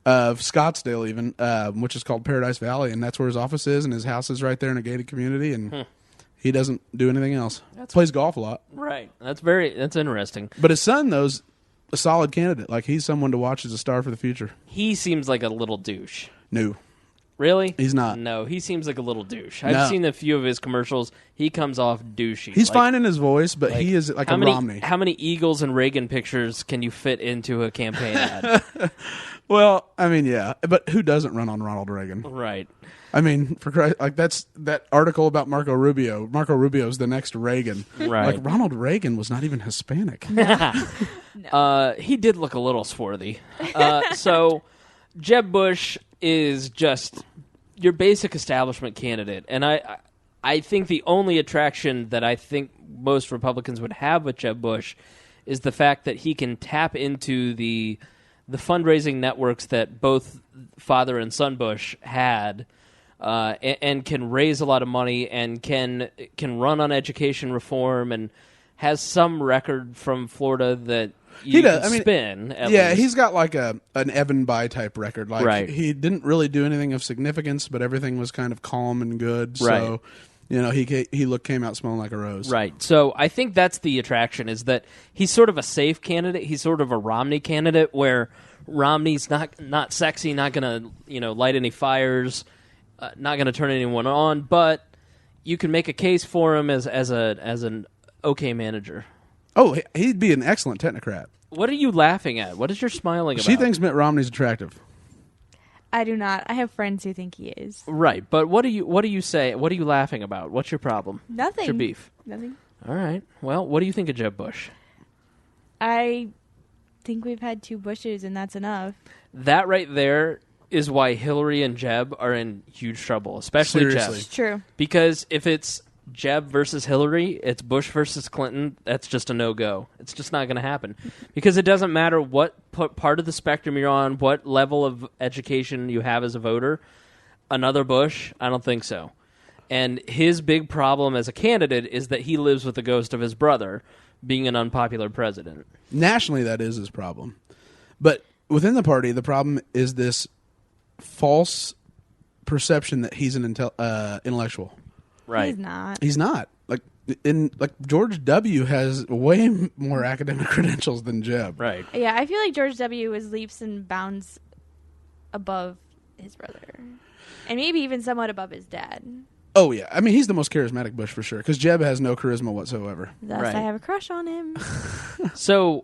Speaker 2: Scottsdale, even which is called Paradise Valley, and that's where his office is, and his house is right there in a gated community, and. He doesn't do anything else. Plays golf a lot.
Speaker 1: Right. That's interesting.
Speaker 2: But his son, though's a solid candidate. He's someone to watch as a star for the future.
Speaker 1: He seems like a little douche.
Speaker 2: No.
Speaker 1: Really?
Speaker 2: He's not.
Speaker 1: No, he seems like a little douche. I've seen a few of his commercials. He comes off douchey.
Speaker 2: He's fine in his voice, but he is like a Romney.
Speaker 1: How many Eagles and Reagan pictures can you fit into a campaign ad?
Speaker 2: Well, I mean, yeah. But who doesn't run on Ronald Reagan?
Speaker 1: Right.
Speaker 2: I mean, for Christ, that's that article about Marco Rubio. Marco Rubio's the next Reagan.
Speaker 1: Right.
Speaker 2: Ronald Reagan was not even Hispanic.
Speaker 1: No. He did look a little swarthy. So Jeb Bush is just your basic establishment candidate. And I think the only attraction that I think most Republicans would have with Jeb Bush is the fact that he can tap into the fundraising networks that both father and son Bush had. And can raise a lot of money and can run on education reform and has some record from Florida that you can spin. At least.
Speaker 2: He's got an Evan Bayh type record.
Speaker 1: Right.
Speaker 2: He didn't really do anything of significance, but everything was kind of calm and good.
Speaker 1: Right.
Speaker 2: So, he came out smelling like a rose.
Speaker 1: Right. So I think that's the attraction is that he's sort of a safe candidate. He's sort of a Romney candidate where Romney's not sexy, not going to light any fires. Not going to turn anyone on, but you can make a case for him as an okay manager.
Speaker 2: Oh, he'd be an excellent technocrat.
Speaker 1: What are you laughing at? What is your smiling about?
Speaker 2: She thinks Mitt Romney's attractive.
Speaker 3: I do not. I have friends who think he is.
Speaker 1: Right, but what do you say? What are you laughing about? What's your problem?
Speaker 3: Nothing.
Speaker 1: What's your beef?
Speaker 3: Nothing.
Speaker 1: All right. Well, what do you think of Jeb Bush?
Speaker 3: I think we've had 2 Bushes, and that's enough.
Speaker 1: That right there is why Hillary and Jeb are in huge trouble, especially
Speaker 2: Seriously.
Speaker 1: Jeb.
Speaker 3: It's true.
Speaker 1: Because if it's Jeb versus Hillary, it's Bush versus Clinton, that's just a no-go. It's just not going to happen. Because it doesn't matter what part of the spectrum you're on, what level of education you have as a voter. Another Bush? I don't think so. And his big problem as a candidate is that he lives with the ghost of his brother, being an unpopular president.
Speaker 2: Nationally, that is his problem. But within the party, the problem is this false perception that he's an intellectual.
Speaker 1: Right.
Speaker 3: He's
Speaker 2: He's
Speaker 3: not.
Speaker 2: George W. has way more academic credentials than Jeb.
Speaker 1: Right.
Speaker 3: Yeah, I feel like George W. was leaps and bounds above his brother. And maybe even somewhat above his dad.
Speaker 2: Oh, yeah. I mean, he's the most charismatic Bush for sure, because Jeb has no charisma whatsoever.
Speaker 3: Thus,
Speaker 1: Right.
Speaker 3: I have a crush on him.
Speaker 1: So,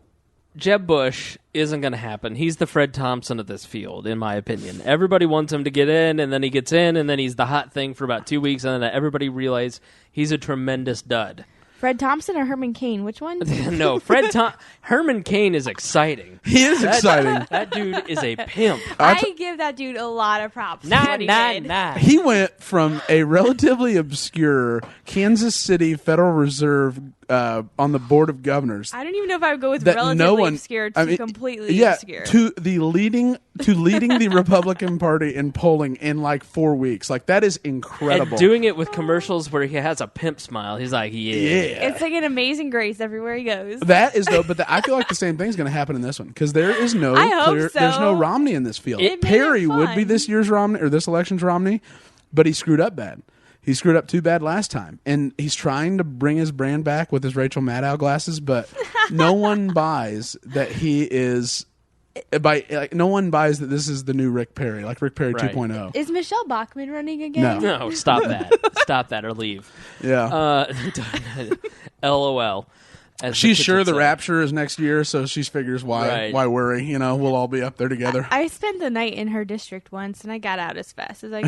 Speaker 1: Jeb Bush isn't going to happen. He's the Fred Thompson of this field, in my opinion. Everybody wants him to get in, and then he gets in, and then he's the hot thing for about 2 weeks, and then everybody realizes he's a tremendous dud.
Speaker 3: Fred Thompson or Herman Cain? Which one?
Speaker 1: No, Herman Cain is exciting.
Speaker 2: He is exciting.
Speaker 1: That dude is a pimp.
Speaker 3: I give that dude a lot of props. For what he did.
Speaker 2: He went from a relatively obscure Kansas City Federal Reserve on the Board of Governors.
Speaker 3: I don't even know if I would go with
Speaker 2: that
Speaker 3: relatively obscure to completely obscure.
Speaker 2: to leading the Republican Party in polling in like 4 weeks. Like, that is incredible.
Speaker 1: And doing it with commercials where he has a pimp smile. He's like, yeah.
Speaker 3: It's like an Amazing Grace everywhere he goes.
Speaker 2: That is though, but I feel like the same thing's going to happen in this one because there is no
Speaker 3: I hope so.
Speaker 2: there's no Romney in this field.
Speaker 3: It made
Speaker 2: Perry
Speaker 3: it
Speaker 2: would be
Speaker 3: fun.
Speaker 2: this year's Romney or this election's Romney, but he screwed up bad. He screwed up too bad last time, and he's trying to bring his brand back with his Rachel Maddow glasses, but no one buys that he is. No one buys that this is the new Rick Perry, like Rick Perry 2.0.
Speaker 3: Is Michelle Bachmann running again?
Speaker 1: No, stop that. Stop that or leave.
Speaker 2: Yeah.
Speaker 1: LOL.
Speaker 2: She's sure the rapture is next year, so she figures why worry? You know, we'll all be up there together.
Speaker 3: I spent the night in her district once, and I got out as fast as I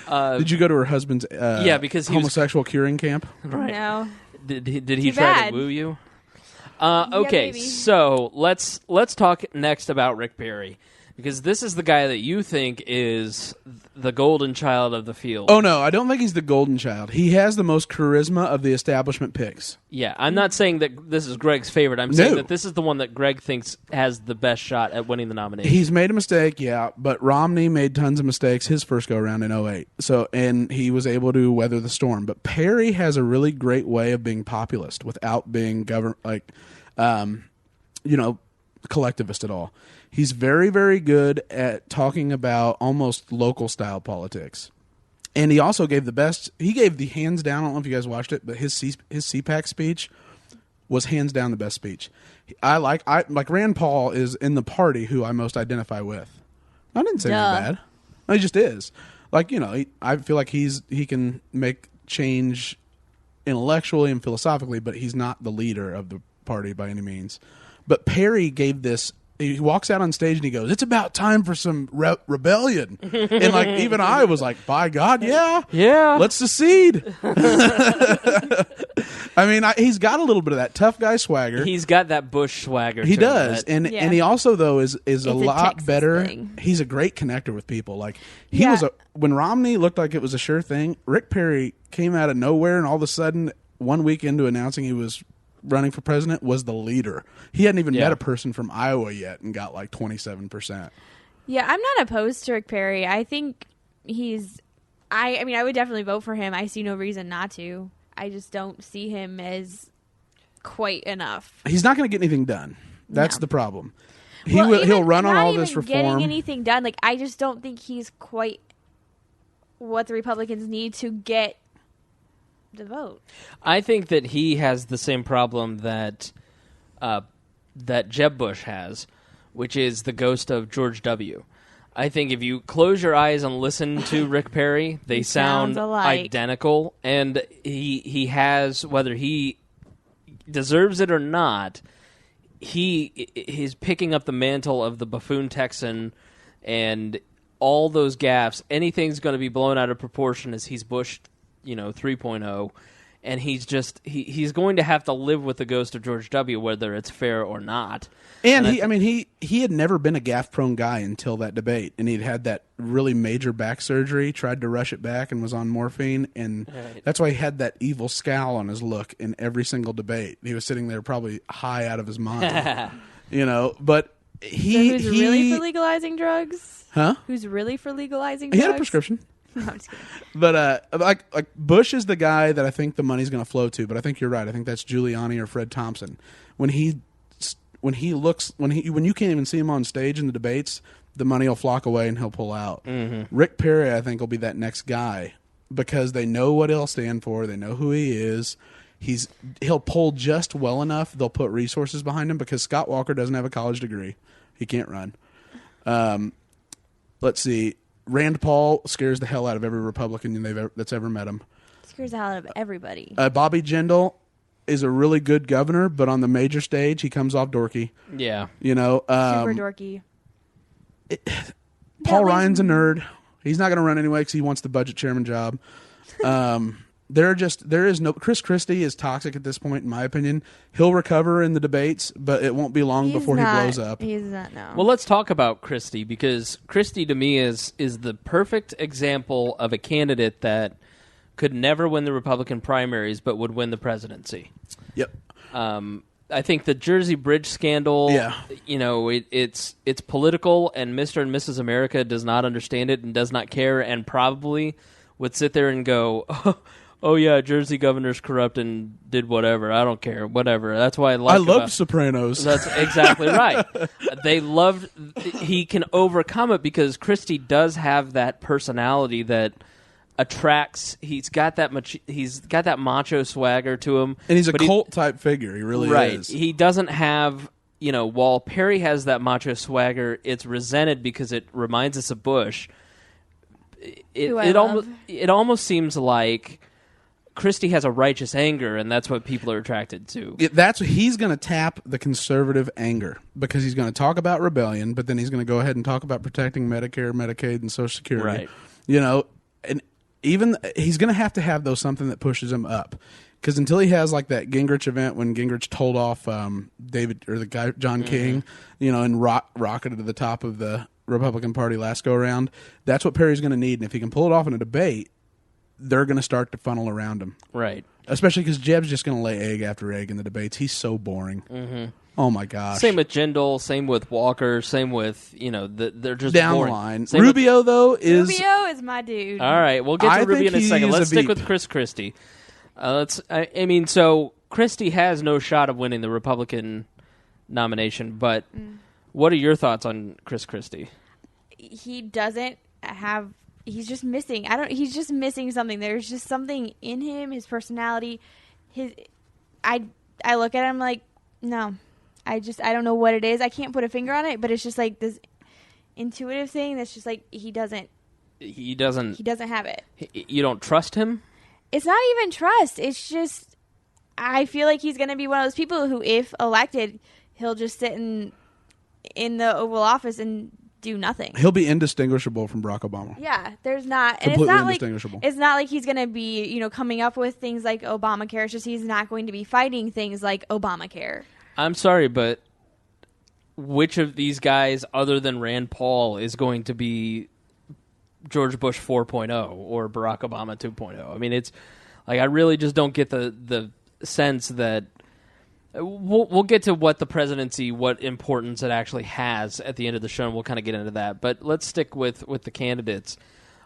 Speaker 3: could.
Speaker 2: Did you go to her husband's
Speaker 1: because
Speaker 2: homosexual curing camp?
Speaker 1: Right.
Speaker 3: No.
Speaker 1: Did he try to woo you? Okay, so let's talk next about Rick Perry, because this is the guy that you think is the golden child of the field.
Speaker 2: Oh, no, I don't think he's the golden child. He has the most charisma of the establishment picks.
Speaker 1: Yeah, I'm not saying that this is Greg's favorite. I'm saying that this is the one that Greg thinks has the best shot at winning the nomination.
Speaker 2: He's made a mistake, yeah, but Romney made tons of mistakes his first go-around in 2008, and he was able to weather the storm. But Perry has a really great way of being populist without being collectivist at all. He's very, very good at talking about almost local style politics. And he also gave the hands down, I don't know if you guys watched it, but his CPAC speech was hands down the best speech. I like Rand Paul is in the party who I most identify with. I didn't say anything bad. No, he just is. I feel like he can make change intellectually and philosophically, but he's not the leader of the party by any means. But Perry gave this. He walks out on stage and he goes, "It's about time for some rebellion." And even I was like, "By God, yeah, let's secede." I mean, he's got a little bit of that tough guy swagger.
Speaker 1: He's got that Bush swagger.
Speaker 2: He does, and he also though is a lot
Speaker 3: Texas
Speaker 2: better.
Speaker 3: thing.
Speaker 2: He's a great connector with people. When Romney looked like it was a sure thing, Rick Perry came out of nowhere, and all of a sudden, 1 week into announcing he was running for president, was the leader. He hadn't even met a person from Iowa yet and got 27%.
Speaker 3: Yeah, I'm not opposed to Rick Perry. I think I mean, I would definitely vote for him. I see no reason not to. I just don't see him as quite enough.
Speaker 2: He's not going to get anything done. That's the problem. He'll run on all this reform.
Speaker 3: Getting anything done, I just don't think he's quite what the Republicans need to get the vote.
Speaker 1: I think that he has the same problem that Jeb Bush has, which is the ghost of George W. I think if you close your eyes and listen to Rick Perry, they sound identical, and he has, whether he deserves it or not, he's picking up the mantle of the buffoon Texan, and all those gaffes. Anything's going to be blown out of proportion as he's Bush 3.0, and he's going to have to live with the ghost of George W., whether it's fair or not.
Speaker 2: And he had never been a gaffe-prone guy until that debate, and he'd had that really major back surgery, tried to rush it back, and was on morphine, and that's why he had that evil scowl on his look in every single debate. He was sitting there probably high out of his mind, But
Speaker 3: who's really for legalizing drugs?
Speaker 2: Huh?
Speaker 3: Who's really for legalizing drugs?
Speaker 2: He had a prescription.
Speaker 3: No, I'm just kidding.
Speaker 2: But like Bush is the guy that I think the money's going to flow to. But I think you're right. I think that's Giuliani or Fred Thompson. When you can't even see him on stage in the debates, the money will flock away and he'll pull out. Mm-hmm. Rick Perry, I think, will be that next guy because they know what he'll stand for. They know who he is. He'll pull just well enough. They'll put resources behind him because Scott Walker doesn't have a college degree. He can't run. Let's see. Rand Paul scares the hell out of every Republican that's ever met him.
Speaker 3: Scares the hell out of everybody.
Speaker 2: Bobby Jindal is a really good governor, but on the major stage, he comes off dorky.
Speaker 1: Yeah.
Speaker 3: Super dorky.
Speaker 2: Paul Ryan's a nerd. He's not going to run anyway because he wants the budget chairman job. Chris Christie is toxic at this point, in my opinion. He'll recover in the debates, but it won't be long before he blows up.
Speaker 3: He's not, no.
Speaker 1: Well, let's talk about Christie, because Christie to me is the perfect example of a candidate that could never win the Republican primaries, but would win the presidency.
Speaker 2: Yep.
Speaker 1: I think the Jersey Bridge scandal, it's political, and Mr. and Mrs. America does not understand it and does not care, and probably would sit there and go, oh yeah, Jersey governor's corrupt and did whatever. I don't care, whatever. That's why I
Speaker 2: loved Sopranos.
Speaker 1: That's exactly right. They loved. He can overcome it because Christie does have that personality that attracts. He's got that macho swagger to him,
Speaker 2: and he's a cult type figure. He really is.
Speaker 1: He doesn't have. While Perry has that macho swagger, it's resented because it reminds us of Bush. It almost seems like Christie has a righteous anger, and that's what people are attracted to.
Speaker 2: He's going to tap the conservative anger because he's going to talk about rebellion, but then he's going to go ahead and talk about protecting Medicare, Medicaid, and Social Security.
Speaker 1: Right.
Speaker 2: And even he's going to have those something that pushes him up. Because until he has like that Gingrich event when Gingrich told off David or the guy John King, and rocketed to the top of the Republican Party last go around, that's what Perry's going to need. And if he can pull it off in a debate, they're going to start to funnel around him.
Speaker 1: Right.
Speaker 2: Especially because Jeb's just going to lay egg after egg in the debates. He's so boring. Mm-hmm. Oh my gosh.
Speaker 1: Same with Jindal. Same with Walker. Same with they're just
Speaker 2: down
Speaker 1: boring.
Speaker 2: The line. Rubio
Speaker 3: Rubio is my dude.
Speaker 1: All right, we'll get to Rubio in a second. Let's stick with Chris Christie. So Christie has no shot of winning the Republican nomination, but what are your thoughts on Chris Christie?
Speaker 3: He doesn't have. He's just missing. He's just missing something. There's just something in him. His personality. I look at him like, no. I don't know what it is. I can't put a finger on it, but it's just like this intuitive thing that's just like he doesn't have it. You
Speaker 1: don't trust him?
Speaker 3: It's not even trust. It's just I feel like he's going to be one of those people who, if elected, he'll just sit in the Oval Office and do nothing.
Speaker 2: He'll be indistinguishable from Barack Obama.
Speaker 3: Yeah, there's not. And
Speaker 2: completely
Speaker 3: it's not
Speaker 2: indistinguishable.
Speaker 3: It's not like he's going to be, coming up with things like Obamacare. It's just he's not going to be fighting things like Obamacare.
Speaker 1: I'm sorry, but which of these guys, other than Rand Paul, is going to be George Bush 4.0 or Barack Obama 2.0? I mean, it's like I really just don't get the sense that we'll get to what the presidency, what importance it actually has at the end of the show, and we'll kind of get into that. But let's stick with the candidates.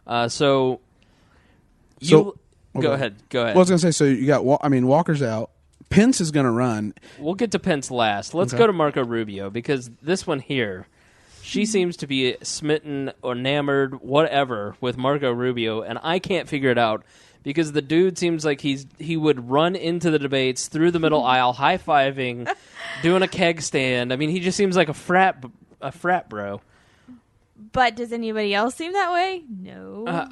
Speaker 1: Go ahead.
Speaker 2: Well, I was going to say, so you got, Walker's out. Pence is going to run.
Speaker 1: We'll get to Pence last. Let's go to Marco Rubio, because this one here, she seems to be smitten or enamored, whatever, with Marco Rubio, and I can't figure it out because the dude seems like he would run into the debates through the middle aisle, high-fiving, doing a keg stand. I mean, he just seems like a frat bro.
Speaker 3: But does anybody else seem that way? No.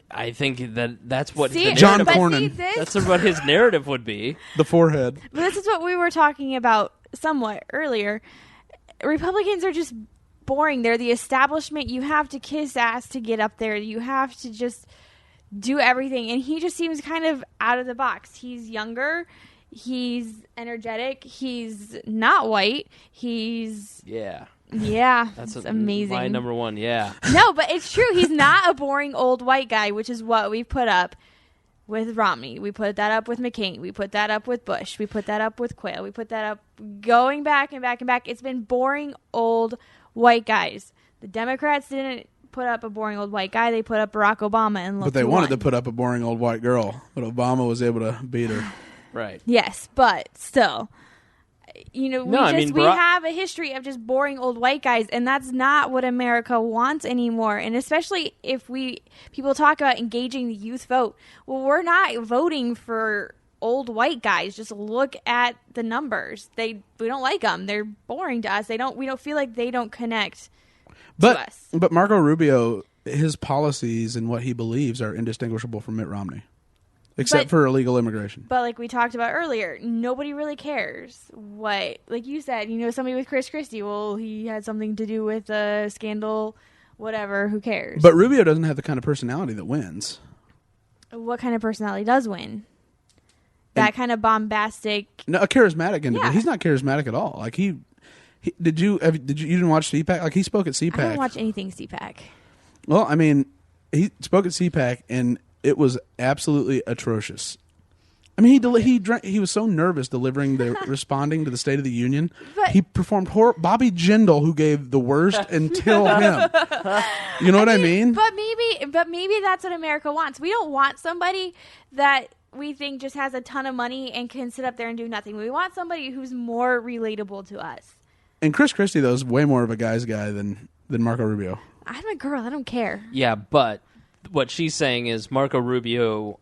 Speaker 1: I think that's what
Speaker 2: John Cornyn.
Speaker 1: That's what his narrative would be.
Speaker 2: The forehead.
Speaker 3: But this is what we were talking about somewhat earlier. Republicans are just boring. They're the establishment. You have to kiss ass to get up there. You have to just do everything. And he just seems kind of out of the box. He's younger. He's energetic. He's not white. That's amazing.
Speaker 1: My number one, yeah.
Speaker 3: No, but it's true. He's not a boring old white guy, which is what we've put up with Romney. We put that up with McCain. We put that up with Bush. We put that up with Quayle. We put that up going back and back and back. It's been boring old white guys. The Democrats didn't put up a boring old white guy. They put up Barack Obama and look.
Speaker 2: But they wanted to put up a boring old white girl. But Obama was able to beat her.
Speaker 1: Right.
Speaker 3: Yes, but still. We have a history of just boring old white guys, and that's not what America wants anymore. And especially if people talk about engaging the youth vote. Well, we're not voting for old white guys. Just look at the numbers. We don't like them. They're boring to us. We don't feel like they don't connect to us.
Speaker 2: But Marco Rubio, his policies and what he believes are indistinguishable from Mitt Romney. Except for illegal immigration.
Speaker 3: But like we talked about earlier, nobody really cares what, like you said, somebody with Chris Christie, well, he had something to do with a scandal, whatever, who cares?
Speaker 2: But Rubio doesn't have the kind of personality that wins.
Speaker 3: What kind of personality does win? That kind of bombastic.
Speaker 2: No, a charismatic individual. Yeah. He's not charismatic at all. Like you didn't watch CPAC? Like he spoke at CPAC.
Speaker 3: I don't watch anything CPAC.
Speaker 2: Well, he spoke at CPAC and it was absolutely atrocious. I mean, he was so nervous responding to the State of the Union. He performed Bobby Jindal, who gave the worst until him. You know what I mean?
Speaker 3: But maybe that's what America wants. We don't want somebody that we think just has a ton of money and can sit up there and do nothing. We want somebody who's more relatable to us.
Speaker 2: And Chris Christie, though, is way more of a guy's guy than Marco Rubio.
Speaker 3: I'm a girl. I don't care.
Speaker 1: Yeah, but what she's saying is Marco Rubio,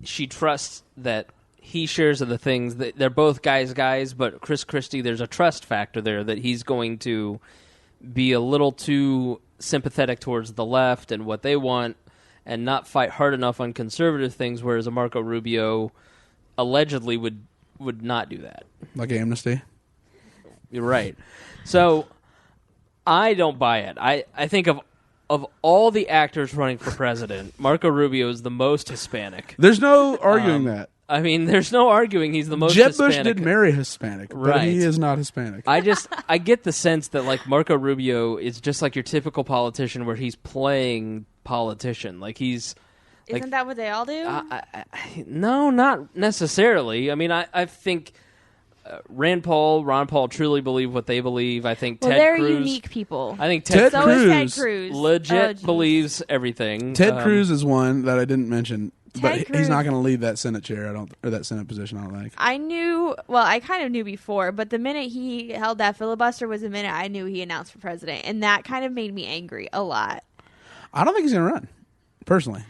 Speaker 1: she trusts that he shares of the things that they're both guys, but Chris Christie, there's a trust factor there that he's going to be a little too sympathetic towards the left and what they want and not fight hard enough on conservative things, whereas a Marco Rubio allegedly would not do that.
Speaker 2: Like amnesty?
Speaker 1: You're right. So I don't buy it. I think of all the actors running for president, Marco Rubio is the most Hispanic.
Speaker 2: There's no arguing that.
Speaker 1: I mean, there's no arguing he's the most
Speaker 2: Jeb
Speaker 1: Hispanic.
Speaker 2: Bush did marry Hispanic, but he is not Hispanic.
Speaker 1: I get the sense that like Marco Rubio is just like your typical politician where he's playing politician. Like he's...
Speaker 3: Isn't that what they all do?
Speaker 1: No, not necessarily. I mean, I think Ron Paul truly believe what they believe. I think
Speaker 3: they're
Speaker 1: Cruz...
Speaker 3: unique people.
Speaker 1: I think
Speaker 2: Ted
Speaker 3: Cruz
Speaker 1: legit believes everything.
Speaker 2: Ted Cruz is one that I didn't mention. But he's not going to leave that Senate chair, or that Senate position, I don't think.
Speaker 3: I kind of knew before, but the minute he held that filibuster was the minute I knew he announced for president, and that kind of made me angry a lot.
Speaker 2: I don't think he's going to run, personally.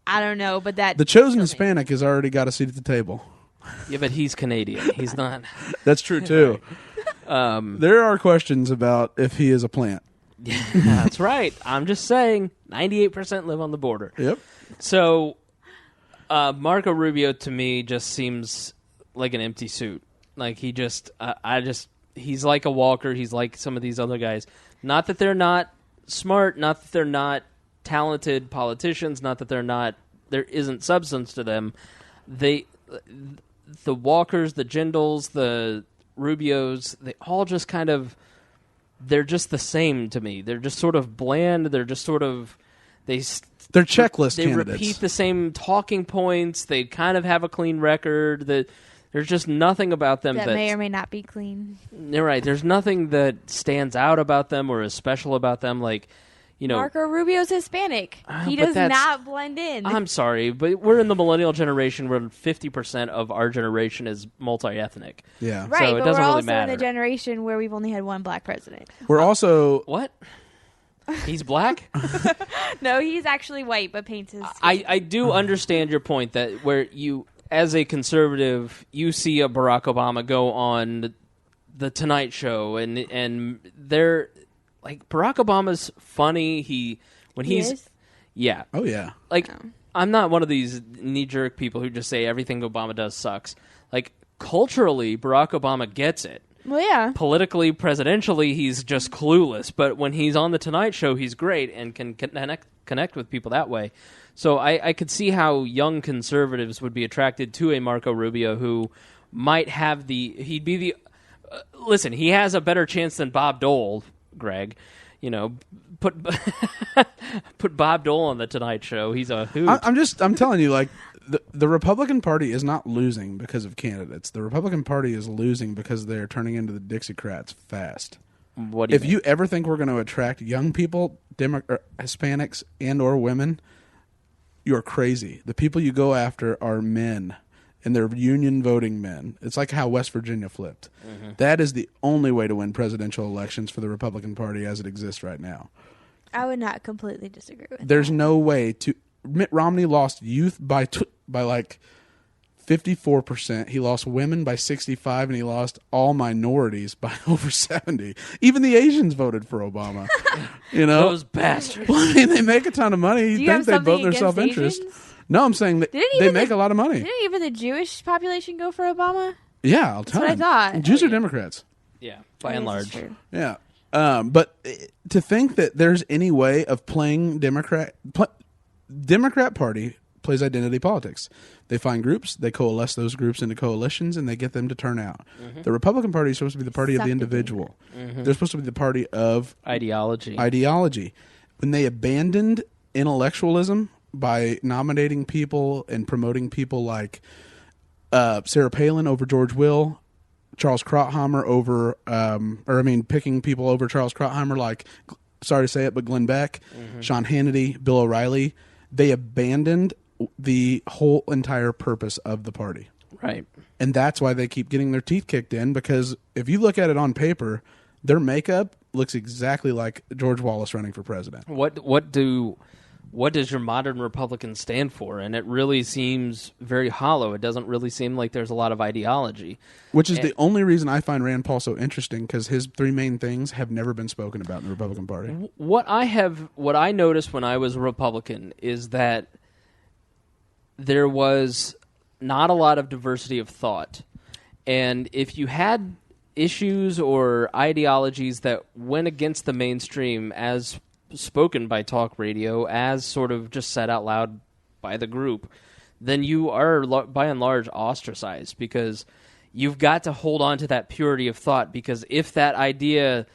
Speaker 3: I don't know, but
Speaker 2: the chosen Hispanic has already got a seat at the table.
Speaker 1: Yeah, but he's Canadian. He's not.
Speaker 2: That's true, too. There are questions about if he is a plant.
Speaker 1: Yeah, that's right. I'm just saying, 98% live on the border.
Speaker 2: Yep.
Speaker 1: So... Marco Rubio to me just seems like an empty suit. Like he just, he's like a Walker. He's like some of these other guys. Not that they're not smart. Not that they're not talented politicians. Not that there isn't substance to them. The Walkers, the Jindals, the Rubios, they all just kind of, they're just the same to me. They're just sort of bland. They're just sort of,
Speaker 2: they're checklist
Speaker 1: they
Speaker 2: candidates.
Speaker 1: Repeat the same talking points. They kind of have a clean record. There's just nothing about them
Speaker 3: that may or may not be clean.
Speaker 1: You're right. There's nothing that stands out about them or is special about them. Like, you know,
Speaker 3: Marco Rubio's Hispanic. He does not blend in.
Speaker 1: I'm sorry, but we're in the millennial generation where 50% of our generation is multi-ethnic.
Speaker 2: Yeah,
Speaker 3: right.
Speaker 1: So it
Speaker 3: but
Speaker 1: doesn't
Speaker 3: we're
Speaker 1: really
Speaker 3: also
Speaker 1: matter.
Speaker 3: in a generation where we've only had one black president.
Speaker 2: We're also
Speaker 1: what? He's black?
Speaker 3: No, he's actually white, but paints his skin.
Speaker 1: I do understand your point that where you, as a conservative, you see a Barack Obama go on the Tonight Show, and they're like Barack Obama's funny. He is? Yeah.
Speaker 2: Oh yeah.
Speaker 1: Like I'm not one of these knee-jerk people who just say everything Obama does sucks. Like culturally, Barack Obama gets it.
Speaker 3: Well, yeah.
Speaker 1: Politically, presidentially, he's just clueless. But when he's on the Tonight Show, he's great and can connect with people that way. So I could see how young conservatives would be attracted to a Marco Rubio who might have he'd be the... listen, he has a better chance than Bob Dole, Greg. You know, put Bob Dole on the Tonight Show. He's a hoot.
Speaker 2: I'm telling you, like, the Republican Party is not losing because of candidates. The Republican Party is losing because they're turning into the Dixiecrats fast.
Speaker 1: What do you
Speaker 2: mean? You ever think we're going to attract young people, Hispanics and or women, you're crazy. The people you go after are men, and they're union voting men. It's like how West Virginia flipped. Mm-hmm. That is the only way to win presidential elections for the Republican Party as it exists right now.
Speaker 3: I would not completely disagree with
Speaker 2: There's
Speaker 3: that.
Speaker 2: no way to... Mitt Romney lost youth by like 54%. He lost women by 65%, and he lost all minorities by over 70%. Even the Asians voted for Obama. You know,
Speaker 1: those bastards.
Speaker 2: Well, I mean, they make a ton of money.
Speaker 3: You
Speaker 2: think they vote
Speaker 3: in
Speaker 2: their self-interest?
Speaker 3: Asians?
Speaker 2: No, I'm saying that they make a lot of money.
Speaker 3: Didn't even the Jewish population go for Obama?
Speaker 2: Yeah, I'll tell you.
Speaker 3: That's what I thought.
Speaker 2: Jews are Democrats.
Speaker 1: Yeah, by and large.
Speaker 2: Yeah. But to think that there's any way of playing Democrat Party plays identity politics. They find groups, they coalesce those groups into coalitions, and they get them to turn out. Mm-hmm. The Republican Party is supposed to be the party of the individual. Mm-hmm. They're supposed to be the party of
Speaker 1: ideology.
Speaker 2: When they abandoned intellectualism by nominating people and promoting people like Sarah Palin over George Will, Charles Krauthammer over, picking people over Charles Krauthammer, like, sorry to say it, but Glenn Beck, Sean Hannity, Bill O'Reilly. They abandoned the whole entire purpose of the party.
Speaker 1: Right.
Speaker 2: And that's why they keep getting their teeth kicked in, because if you look at it on paper, their makeup looks exactly like George Wallace running for president.
Speaker 1: What does your modern Republican stand for? And it really seems very hollow. It doesn't really seem like there's a lot of ideology.
Speaker 2: Which is the only reason I find Rand Paul so interesting, because his three main things have never been spoken about in the Republican Party.
Speaker 1: What I noticed when I was a Republican is that there was not a lot of diversity of thought. And if you had issues or ideologies that went against the mainstream as spoken by talk radio, as sort of just said out loud by the group, then you are by and large ostracized, because you've got to hold on to that purity of thought, because if that idea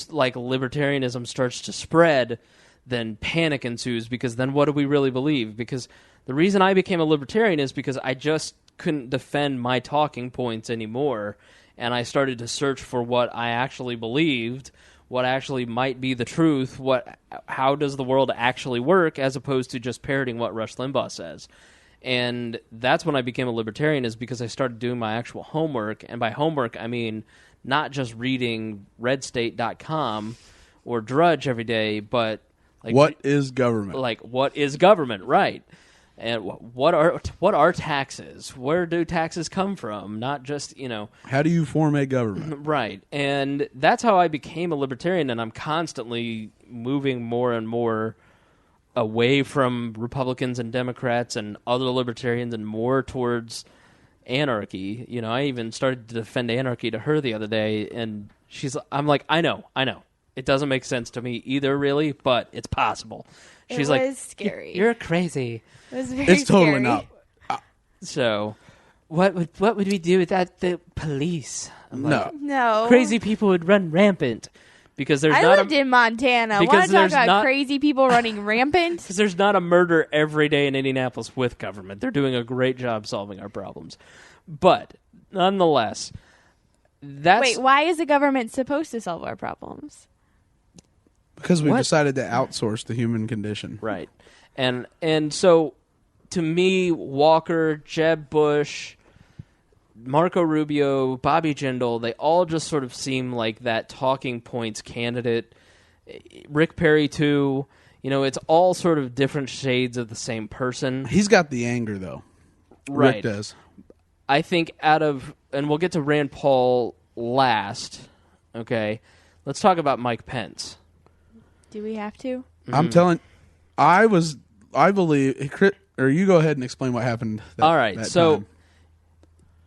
Speaker 1: like libertarianism starts to spread, then panic ensues, because then what do we really believe? Because the reason I became a libertarian is because I just couldn't defend my talking points anymore, and I started to search for what I actually believed, what actually might be the truth, how does the world actually work, as opposed to just parroting what Rush Limbaugh says. And that's when I became a libertarian, is because I started doing my actual homework. And by homework, I mean not just reading redstate.com or Drudge every day, but like,
Speaker 2: what is government?
Speaker 1: Like, what is government, right? And what are taxes? Where do taxes come from? Not just,
Speaker 2: how do you form a government?
Speaker 1: Right. And that's how I became a libertarian, and I'm constantly moving more and more away from Republicans and Democrats and other libertarians and more towards anarchy. I even started to defend anarchy to her the other day, and I'm like, I know. It doesn't make sense to me either, really, but it's possible. She's like,
Speaker 3: it was scary.
Speaker 1: You're crazy.
Speaker 3: It was very
Speaker 2: It's totally
Speaker 3: scary.
Speaker 2: not.
Speaker 1: So, what would we do without the police? I'm like,
Speaker 3: No.
Speaker 1: crazy people would run rampant, because there's
Speaker 3: I lived in Montana. Want
Speaker 1: because
Speaker 3: to talk
Speaker 1: there's
Speaker 3: about
Speaker 1: not-
Speaker 3: crazy people running rampant?
Speaker 1: because there's not a murder every day in Indianapolis with government. They're doing a great job solving our problems, but nonetheless,
Speaker 3: Wait, why is the government supposed to solve our problems?
Speaker 2: Because we've decided to outsource the human condition.
Speaker 1: Right. And so, to me, Walker, Jeb Bush, Marco Rubio, Bobby Jindal, they all just sort of seem like that talking points candidate. Rick Perry, too. It's all sort of different shades of the same person.
Speaker 2: He's got the anger, though.
Speaker 1: Right.
Speaker 2: Rick does.
Speaker 1: I think and we'll get to Rand Paul last, okay? Let's talk about Mike Pence.
Speaker 3: Do we have to?
Speaker 2: I'm telling, I believe, or you go ahead and explain what happened.
Speaker 1: All right,
Speaker 2: that
Speaker 1: so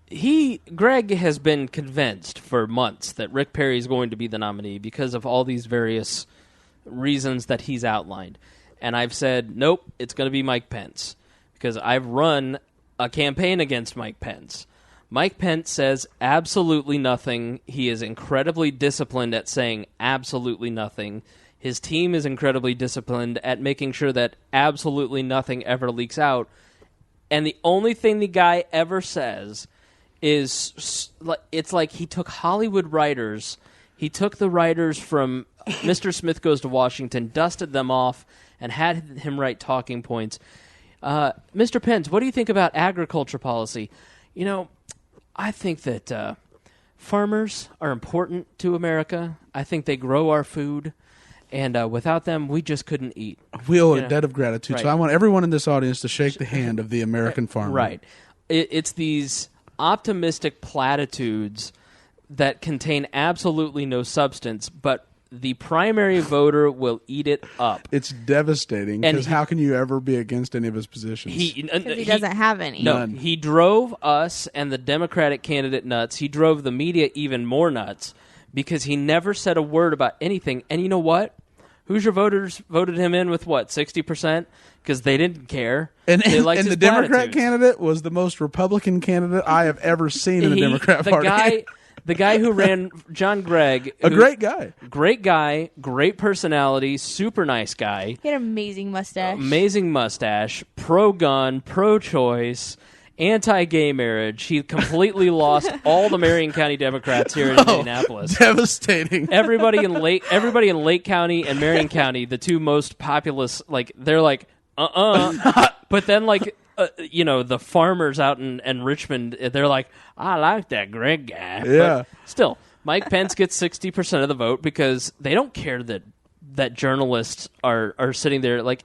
Speaker 2: time.
Speaker 1: Greg has been convinced for months that Rick Perry is going to be the nominee because of all these various reasons that he's outlined. And I've said, nope, it's going to be Mike Pence, because I've run a campaign against Mike Pence. Mike Pence says absolutely nothing. He is incredibly disciplined at saying absolutely nothing. His team is incredibly disciplined at making sure that absolutely nothing ever leaks out. And the only thing the guy ever says is, it's like he took Hollywood writers, he took the writers from Mr. Smith Goes to Washington, dusted them off, and had him write talking points. Mr. Pence, what do you think about agriculture policy? I think that farmers are important to America. I think they grow our food. And without them, we just couldn't eat.
Speaker 2: We owe a debt of gratitude.
Speaker 1: Right.
Speaker 2: So I want everyone in this audience to shake the hand of the American farmer.
Speaker 1: Right. It's these optimistic platitudes that contain absolutely no substance, but the primary voter will eat it up.
Speaker 2: It's devastating, because how can you ever be against any of his positions?
Speaker 3: Because he doesn't have any.
Speaker 1: No,
Speaker 2: None.
Speaker 1: he drove us and the Democratic candidate nuts. He drove the media even more nuts, because he never said a word about anything. And you know what? Hoosier voters voted him in with, 60%? Because they didn't care.
Speaker 2: And
Speaker 1: they liked his
Speaker 2: the Democrat
Speaker 1: platitudes.
Speaker 2: candidate was the most Republican candidate I have ever seen in the Democrat Party.
Speaker 1: The guy who ran, John Gregg.
Speaker 2: Great guy.
Speaker 1: Great guy, great personality, super nice guy.
Speaker 3: He had an amazing mustache. Pro-gun, pro-choice, anti-gay marriage. He completely lost all the Marion County Democrats here in Indianapolis.
Speaker 2: Devastating.
Speaker 1: Everybody in Lake County and Marion County, the two most populous, like, they're like, but then, like, the farmers out in Richmond, they're like, I like that Greg guy.
Speaker 2: Yeah.
Speaker 1: But still, Mike Pence gets 60% of the vote because they don't care that journalists are sitting there like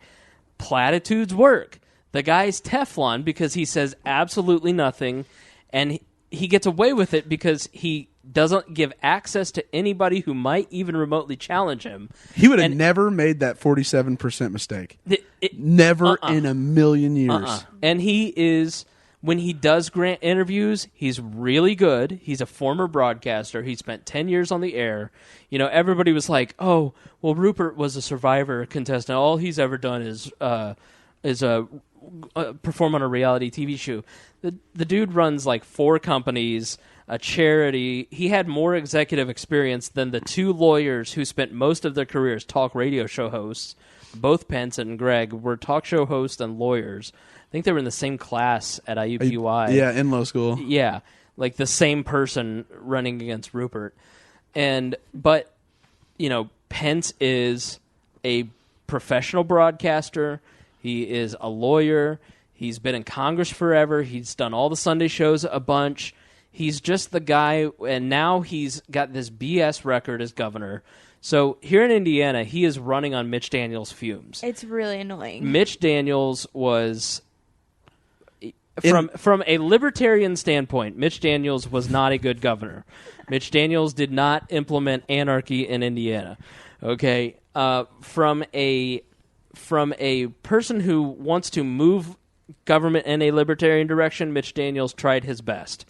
Speaker 1: platitudes work. The guy's Teflon because he says absolutely nothing, and he gets away with it because he doesn't give access to anybody who might even remotely challenge him.
Speaker 2: He would have never made that 47% mistake. Never in a million years.
Speaker 1: And he is, when he does grant interviews, he's really good. He's a former broadcaster. He spent 10 years on the air. Everybody was like, oh, well, Rupert was a Survivor contestant. All he's ever done is perform on a reality TV show. The dude runs like 4 companies, a charity. He had more executive experience than the 2 lawyers who spent most of their careers talk radio show hosts. Both Pence and Gregg were talk show hosts and lawyers. I think they were in the same class at IUPUI.
Speaker 2: Yeah, in law school.
Speaker 1: Yeah, like the same person running against Rupert. But Pence is a professional broadcaster. He is a lawyer. He's been in Congress forever. He's done all the Sunday shows a bunch. He's just the guy, and now he's got this BS record as governor. So here in Indiana, he is running on Mitch Daniels' fumes.
Speaker 3: It's really annoying.
Speaker 1: Mitch Daniels was, from a libertarian standpoint, Mitch Daniels was not a good governor. Mitch Daniels did not implement anarchy in Indiana. Okay, from a person who wants to move government in a libertarian direction, Mitch Daniels tried his best.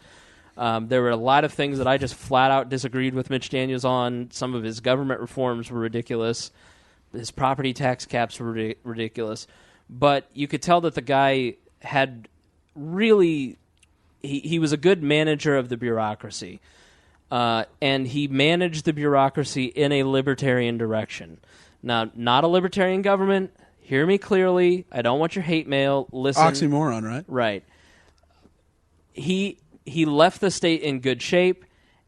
Speaker 1: There were a lot of things that I just flat out disagreed with Mitch Daniels on. Some of his government reforms were ridiculous. His property tax caps were ridiculous. But you could tell that the guy had really... He was a good manager of the bureaucracy. And he managed the bureaucracy in a libertarian direction. Now, not a libertarian government. Hear me clearly. I don't want your hate mail. Listen.
Speaker 2: Oxymoron, right?
Speaker 1: Right. He left the state in good shape,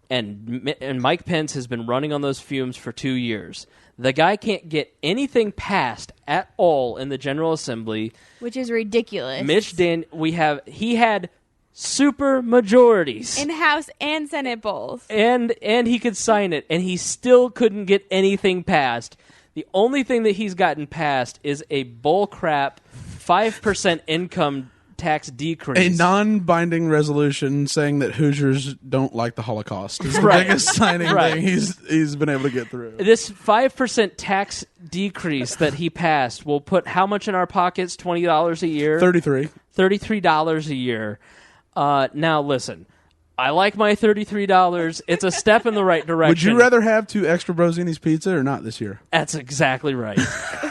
Speaker 1: and Mike Pence has been running on those fumes for 2 years. The guy can't get anything passed at all in the General Assembly,
Speaker 3: which is ridiculous.
Speaker 1: He had super majorities
Speaker 3: in House and Senate both,
Speaker 1: and he could sign it, and he still couldn't get anything passed. The only thing that he's gotten passed is a bullcrap 5% income tax decrease.
Speaker 2: A non-binding resolution saying that Hoosiers don't like the Holocaust is the biggest signing thing he's been able to get through.
Speaker 1: This 5% tax decrease that he passed will put how much in our pockets? $20 a year? $33 a year. Now, listen. I like my $33. It's a step in the right direction.
Speaker 2: Would you rather have 2 extra Brosini's pizza or not this year?
Speaker 1: That's exactly right.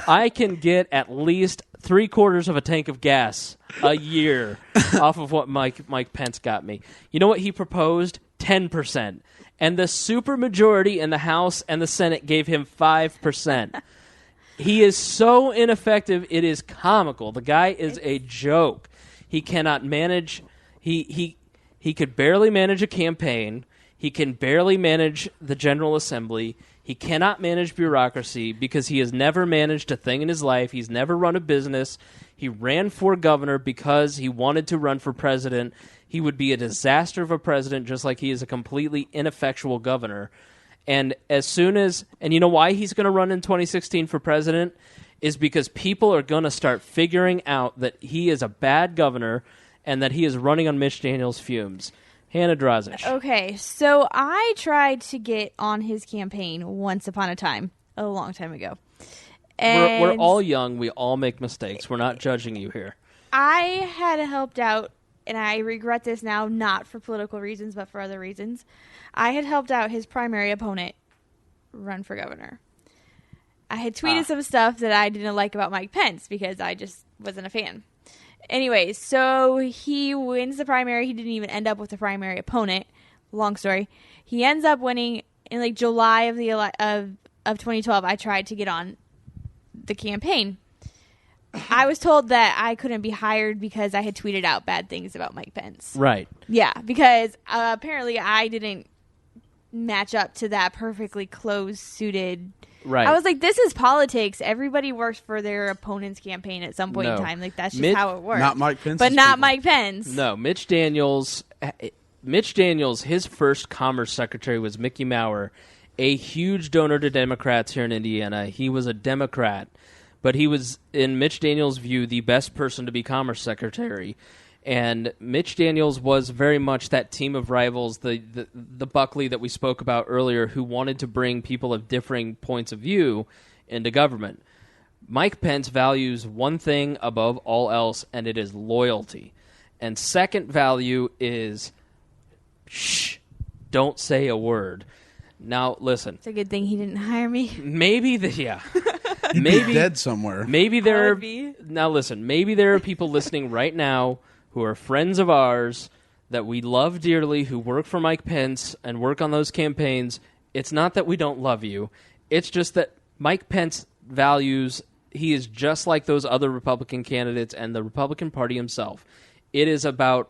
Speaker 1: I can get at least 3/4 of a tank of gas a year off of what Mike Pence got me. You know what he proposed? 10%. And the supermajority in the House and the Senate gave him 5%. He is so ineffective, it is comical. The guy is a joke. He cannot manage... He could barely manage a campaign. He can barely manage the General Assembly. He cannot manage bureaucracy because he has never managed a thing in his life. He's never run a business. He ran for governor because he wanted to run for president. He would be a disaster of a president, just like he is a completely ineffectual governor. And you know why he's going to run in 2016 for president? Is because people are going to start figuring out that he is a bad governor and that he is running on Mitch Daniels' fumes. Hannah Drazich.
Speaker 3: Okay, so I tried to get on his campaign once upon a time, a long time ago. And
Speaker 1: we're all young. We all make mistakes. We're not judging you here.
Speaker 3: I had helped out, and I regret this now, not for political reasons, but for other reasons. I had helped out his primary opponent run for governor. I had tweeted some stuff that I didn't like about Mike Pence because I just wasn't a fan. Anyway, so he wins the primary. He didn't even end up with the primary opponent. long story. He ends up winning in like July of 2012. I tried to get on the campaign. I was told that I couldn't be hired because I had tweeted out bad things about Mike Pence.
Speaker 1: Right.
Speaker 3: Yeah, because apparently I didn't match up to that perfectly close-suited.
Speaker 1: Right.
Speaker 3: I was like, this is politics. Everybody works for their opponent's campaign at some point in time. Like, that's just how it works.
Speaker 2: Not Mike Pence.
Speaker 3: But not Mike Pence.
Speaker 1: No, Mitch Daniels, his first Commerce Secretary was Mickey Maurer, a huge donor to Democrats here in Indiana. He was a Democrat. But he was, in Mitch Daniels' view, the best person to be Commerce Secretary. And Mitch Daniels was very much that team of rivals, the Buckley that we spoke about earlier, who wanted to bring people of differing points of view into government. Mike Pence values one thing above all else, and it is loyalty. And second value is, shh, don't say a word. Now, listen.
Speaker 3: It's a good thing he didn't hire me.
Speaker 1: Maybe
Speaker 2: You'd be dead somewhere.
Speaker 1: Maybe there are, now listen, maybe there are people listening right now who are friends of ours that we love dearly, who work for Mike Pence and work on those campaigns. It's not that we don't love you. It's just that Mike Pence values, he is just like those other Republican candidates and the Republican Party himself. It is about,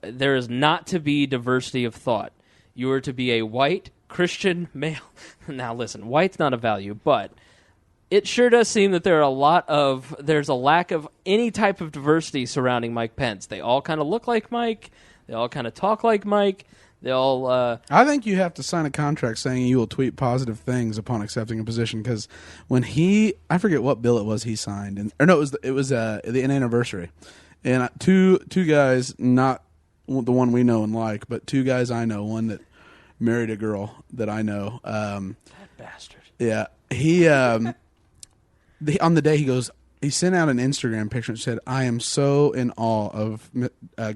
Speaker 1: there is not to be diversity of thought. You are to be a white Christian male. Now listen, white's not a value, but it sure does seem that there's a lack of any type of diversity surrounding Mike Pence. They all kind of look like Mike. They all kind of talk like Mike. They all.
Speaker 2: I think you have to sign a contract saying you will tweet positive things upon accepting a position. Because when I forget what bill it was he signed, it was the anniversary, and two guys, not the one we know and like, but two guys I know, one that married a girl that I know.
Speaker 1: That bastard.
Speaker 2: Yeah, he. On the day he sent out an Instagram picture and said, "I am so in awe of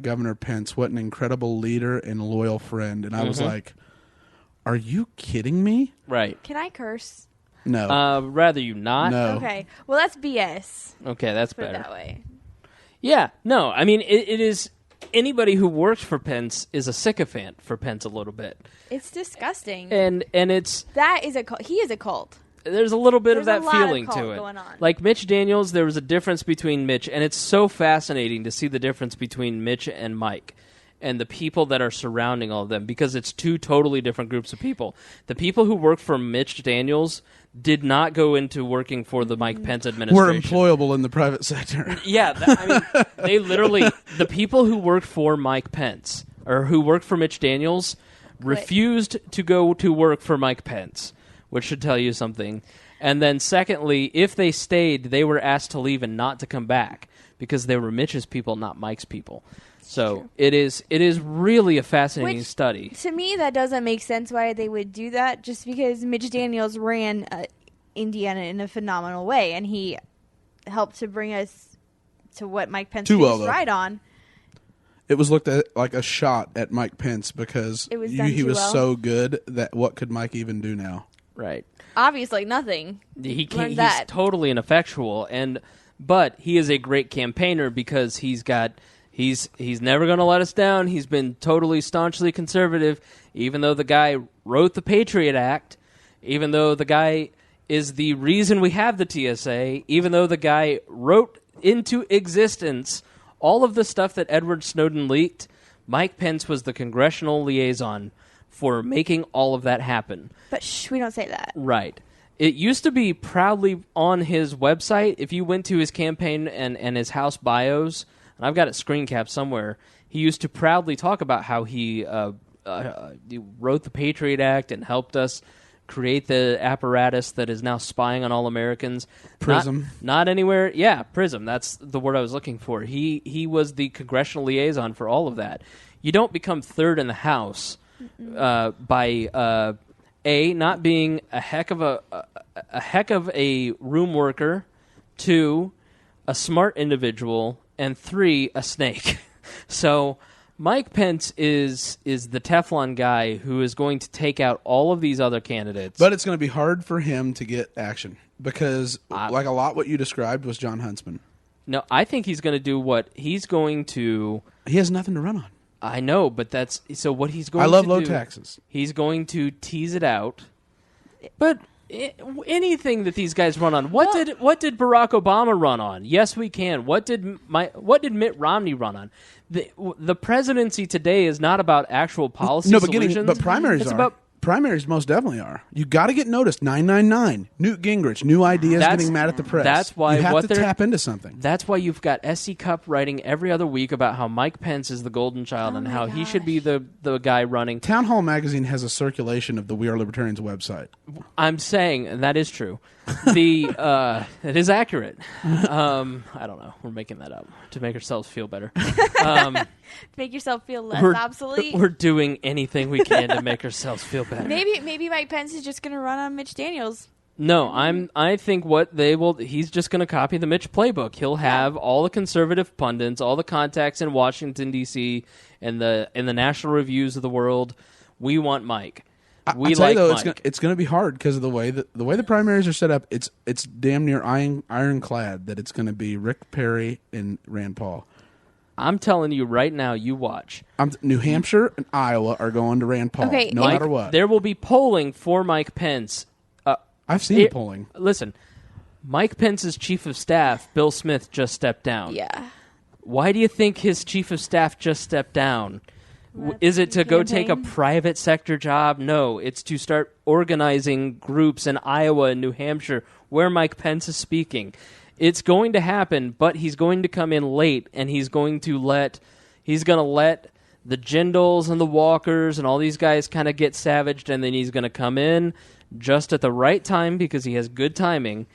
Speaker 2: Governor Pence. What an incredible leader and loyal friend." And I was like, "Are you kidding me?"
Speaker 1: Right.
Speaker 3: Can I curse?
Speaker 2: No.
Speaker 1: Rather you not.
Speaker 2: No.
Speaker 3: Okay. Well, that's BS.
Speaker 1: Okay, that's
Speaker 3: Put it
Speaker 1: better.
Speaker 3: that way.
Speaker 1: Yeah. No. I mean, it is. Anybody who works for Pence is a sycophant for Pence a little bit.
Speaker 3: It's disgusting.
Speaker 1: And it's
Speaker 3: that is a cult. He is a cult.
Speaker 1: There's a little bit of
Speaker 3: There's
Speaker 1: that feeling to it.
Speaker 3: Going on.
Speaker 1: Like Mitch Daniels, there was a difference between Mitch, and it's so fascinating to see the difference between Mitch and Mike and the people that are surrounding all of them, because it's two totally different groups of people. The people who work for Mitch Daniels did not go into working for the Mike Pence administration.
Speaker 2: We're employable in the private sector.
Speaker 1: Yeah, I mean, they literally, the people who worked for Mike Pence, or who worked for Mitch Daniels, refused to go to work for Mike Pence, which should tell you something. And then secondly, if they stayed, they were asked to leave and not to come back because they were Mitch's people, not Mike's people. So it is really a fascinating study.
Speaker 3: To me, that doesn't make sense why they would do that, just because Mitch Daniels ran Indiana in a phenomenal way, and he helped to bring us to what Mike Pence was right on.
Speaker 2: It was looked at like a shot at Mike Pence because he was so good that what could Mike even do now?
Speaker 1: Right.
Speaker 3: Obviously, nothing.
Speaker 1: He's totally ineffectual, but he is a great campaigner because he's never going to let us down. He's been totally staunchly conservative, even though the guy wrote the Patriot Act, even though the guy is the reason we have the TSA, even though the guy wrote into existence all of the stuff that Edward Snowden leaked. Mike Pence was the congressional liaison for making all of that happen.
Speaker 3: But we don't say that.
Speaker 1: Right. It used to be proudly on his website. If you went to his campaign and his house bios, and I've got it screen capped somewhere, he used to proudly talk about how he wrote the Patriot Act and helped us create the apparatus that is now spying on all Americans.
Speaker 2: PRISM.
Speaker 1: Not anywhere. Yeah, PRISM. That's the word I was looking for. He was the congressional liaison for all of that. You don't become third in the House by not being a heck of a room worker, 2, a smart individual, and 3, a snake. So Mike Pence is the Teflon guy who is going to take out all of these other candidates.
Speaker 2: But it's going to be hard for him to get action because, like a lot what you described was John Huntsman.
Speaker 1: No, I think he's going to do what he's going to...
Speaker 2: He has nothing to run on.
Speaker 1: I know, but that's so what he's going
Speaker 2: I love
Speaker 1: to
Speaker 2: low
Speaker 1: do.
Speaker 2: taxes.
Speaker 1: He's going to tease it out. But anything that these guys run on, what did Barack Obama run on? Yes, we can. What did Mitt Romney run on? The presidency today is not about actual policy solutions.
Speaker 2: But primaries are. Primaries most definitely are. You got to get noticed. 999. Newt Gingrich. New ideas. Getting mad at the press.
Speaker 1: That's why
Speaker 2: you have to tap into something.
Speaker 1: That's why you've got SC Cup writing every other week about how Mike Pence is the golden child and how he should be the guy running.
Speaker 2: Town Hall Magazine has a circulation of the We Are Libertarians website.
Speaker 1: I'm saying, and that is true. It is accurate. I don't know. We're making that up to make ourselves feel better.
Speaker 3: To make yourself feel less obsolete.
Speaker 1: We're doing anything we can to make ourselves feel better.
Speaker 3: Maybe Mike Pence is just going to run on Mitch Daniels.
Speaker 1: No, I think what they will. He's just going to copy the Mitch playbook. He'll have all the conservative pundits, all the contacts in Washington D.C. and the national reviews of the world. We want Mike.
Speaker 2: I tell you though, it's going to be hard because of the way the primaries are set up. It's damn near ironclad that it's going to be Rick Perry and Rand Paul.
Speaker 1: I'm telling you right now, you watch.
Speaker 2: New Hampshire and Iowa are going to Rand Paul, no matter what.
Speaker 1: There will be polling for Mike Pence.
Speaker 2: I've seen the polling.
Speaker 1: Listen, Mike Pence's chief of staff, Bill Smith, just stepped down.
Speaker 3: Yeah.
Speaker 1: Why do you think his chief of staff just stepped down? Is it to go take a private sector job? No, it's to start organizing groups in Iowa and New Hampshire where Mike Pence is speaking. It's going to happen, but he's going to come in late, and he's going to let the Jindals and the Walkers and all these guys kind of get savaged, and then he's going to come in just at the right time because he has good timing.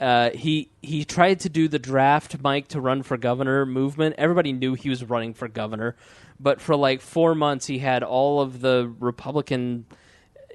Speaker 1: He tried to do the draft Mike to run for governor movement. Everybody knew he was running for governor. But for like 4 months, he had all of the Republican,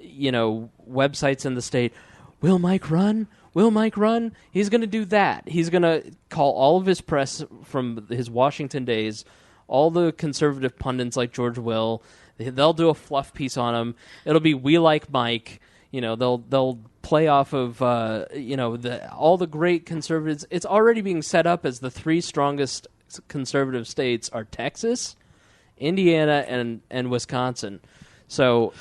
Speaker 1: websites in the state. Will Mike run? Will Mike run? He's going to do that. He's going to call all of his press from his Washington days, all the conservative pundits like George Will. They'll do a fluff piece on him. It'll be "We Like Mike." They'll play off of all the great conservatives. It's already being set up as the three strongest conservative states are Texas, Indiana, and Wisconsin. So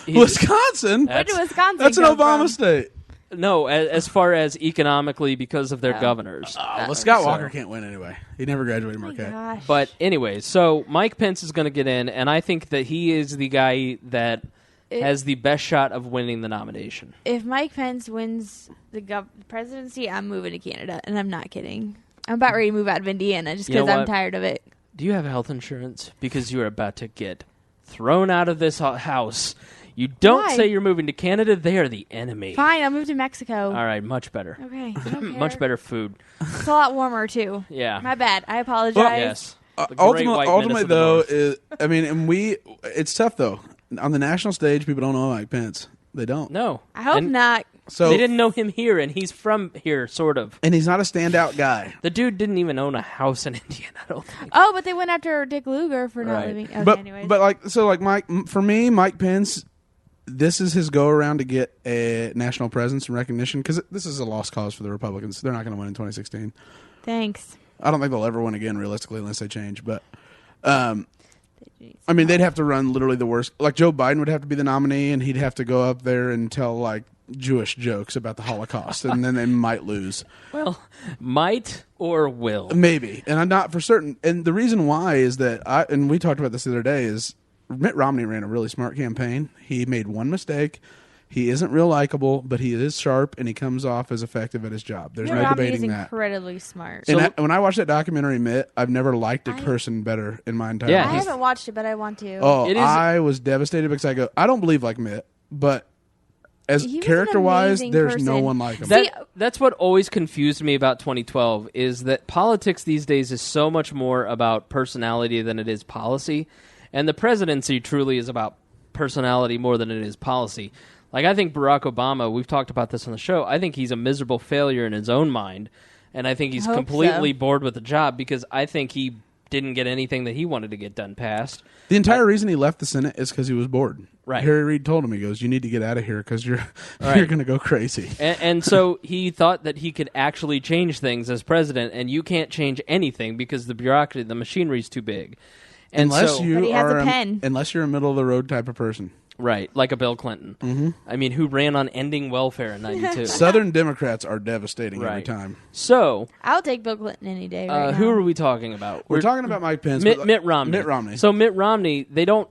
Speaker 2: Wisconsin?
Speaker 3: Where did Wisconsin
Speaker 2: That's an
Speaker 3: come
Speaker 2: Obama
Speaker 3: from?
Speaker 2: state.
Speaker 1: No, as far as economically because of their governors.
Speaker 2: Well, Scott Walker can't win anyway. He never graduated Marquette.
Speaker 3: Gosh.
Speaker 1: But anyway, so Mike Pence is going to get in, and I think that he is the guy that has the best shot of winning the nomination.
Speaker 3: If Mike Pence wins the presidency, I'm moving to Canada, and I'm not kidding. I'm about ready to move out of Indiana just because I'm tired of it.
Speaker 1: Do you have health insurance? Because you are about to get thrown out of this house. You don't say you're moving to Canada. They are the enemy.
Speaker 3: Fine, I'll move to Mexico.
Speaker 1: All right, much better.
Speaker 3: Okay, I don't care.
Speaker 1: Much better food.
Speaker 3: It's a lot warmer, too.
Speaker 1: Yeah.
Speaker 3: My bad. I apologize.
Speaker 1: Well, yes.
Speaker 2: Ultimately, though, it's tough, though. On the national stage, people don't know Mike Pence. They don't.
Speaker 1: No.
Speaker 3: I hope not.
Speaker 1: So they didn't know him here, and he's from here, sort of.
Speaker 2: And he's not a standout guy.
Speaker 1: The dude didn't even own a house in Indiana, I don't think.
Speaker 3: Oh, but they went after Dick Lugar for not living. Okay, anyways.
Speaker 2: But Mike Pence, this is his go-around to get a national presence and recognition, because this is a lost cause for the Republicans. They're not going to win in 2016.
Speaker 3: Thanks.
Speaker 2: I don't think they'll ever win again, realistically, unless they change. But, they'd have to run literally the worst. Like, Joe Biden would have to be the nominee, and he'd have to go up there and tell, like, Jewish jokes about the Holocaust, and then they might lose.
Speaker 1: Well, might or will.
Speaker 2: Maybe. And I'm not for certain. And the reason why is that, and we talked about this the other day, is Mitt Romney ran a really smart campaign. He made one mistake. He isn't real likable, but he is sharp, and he comes off as effective at his job. There's no debating that.
Speaker 3: Incredibly smart.
Speaker 2: And when I watched that documentary, Mitt, I've never liked a person better in my entire life.
Speaker 3: I haven't watched it, but I want to.
Speaker 2: Oh, I was devastated because I don't believe like Mitt, but as character-wise, there's no one like him.
Speaker 1: That's what always confused me about 2012, is that politics these days is so much more about personality than it is policy. And the presidency truly is about personality more than it is policy. Like, I think Barack Obama, we've talked about this on the show, I think he's a miserable failure in his own mind. And I think he's completely bored with the job because I think he didn't get anything that he wanted to get done past.
Speaker 2: The entire reason he left the Senate is because he was bored.
Speaker 1: Right.
Speaker 2: Harry Reid told him, he goes, you need to get out of here because you're going to go crazy.
Speaker 1: And so he thought that he could actually change things as president, and you can't change anything because the bureaucracy, the machinery is too big. And
Speaker 2: unless
Speaker 3: But he has a pen.
Speaker 2: Unless you're a middle of the road type of person.
Speaker 1: Right, like a Bill Clinton.
Speaker 2: Mm-hmm.
Speaker 1: I mean, who ran on ending welfare in 92.
Speaker 2: Southern Democrats are devastating every time.
Speaker 1: So,
Speaker 3: I'll take Bill Clinton any day right
Speaker 1: who
Speaker 3: now.
Speaker 1: are we talking about?
Speaker 2: We're talking about Mike Pence.
Speaker 1: Mitt Romney.
Speaker 2: Mitt Romney.
Speaker 1: So Mitt Romney, they don't.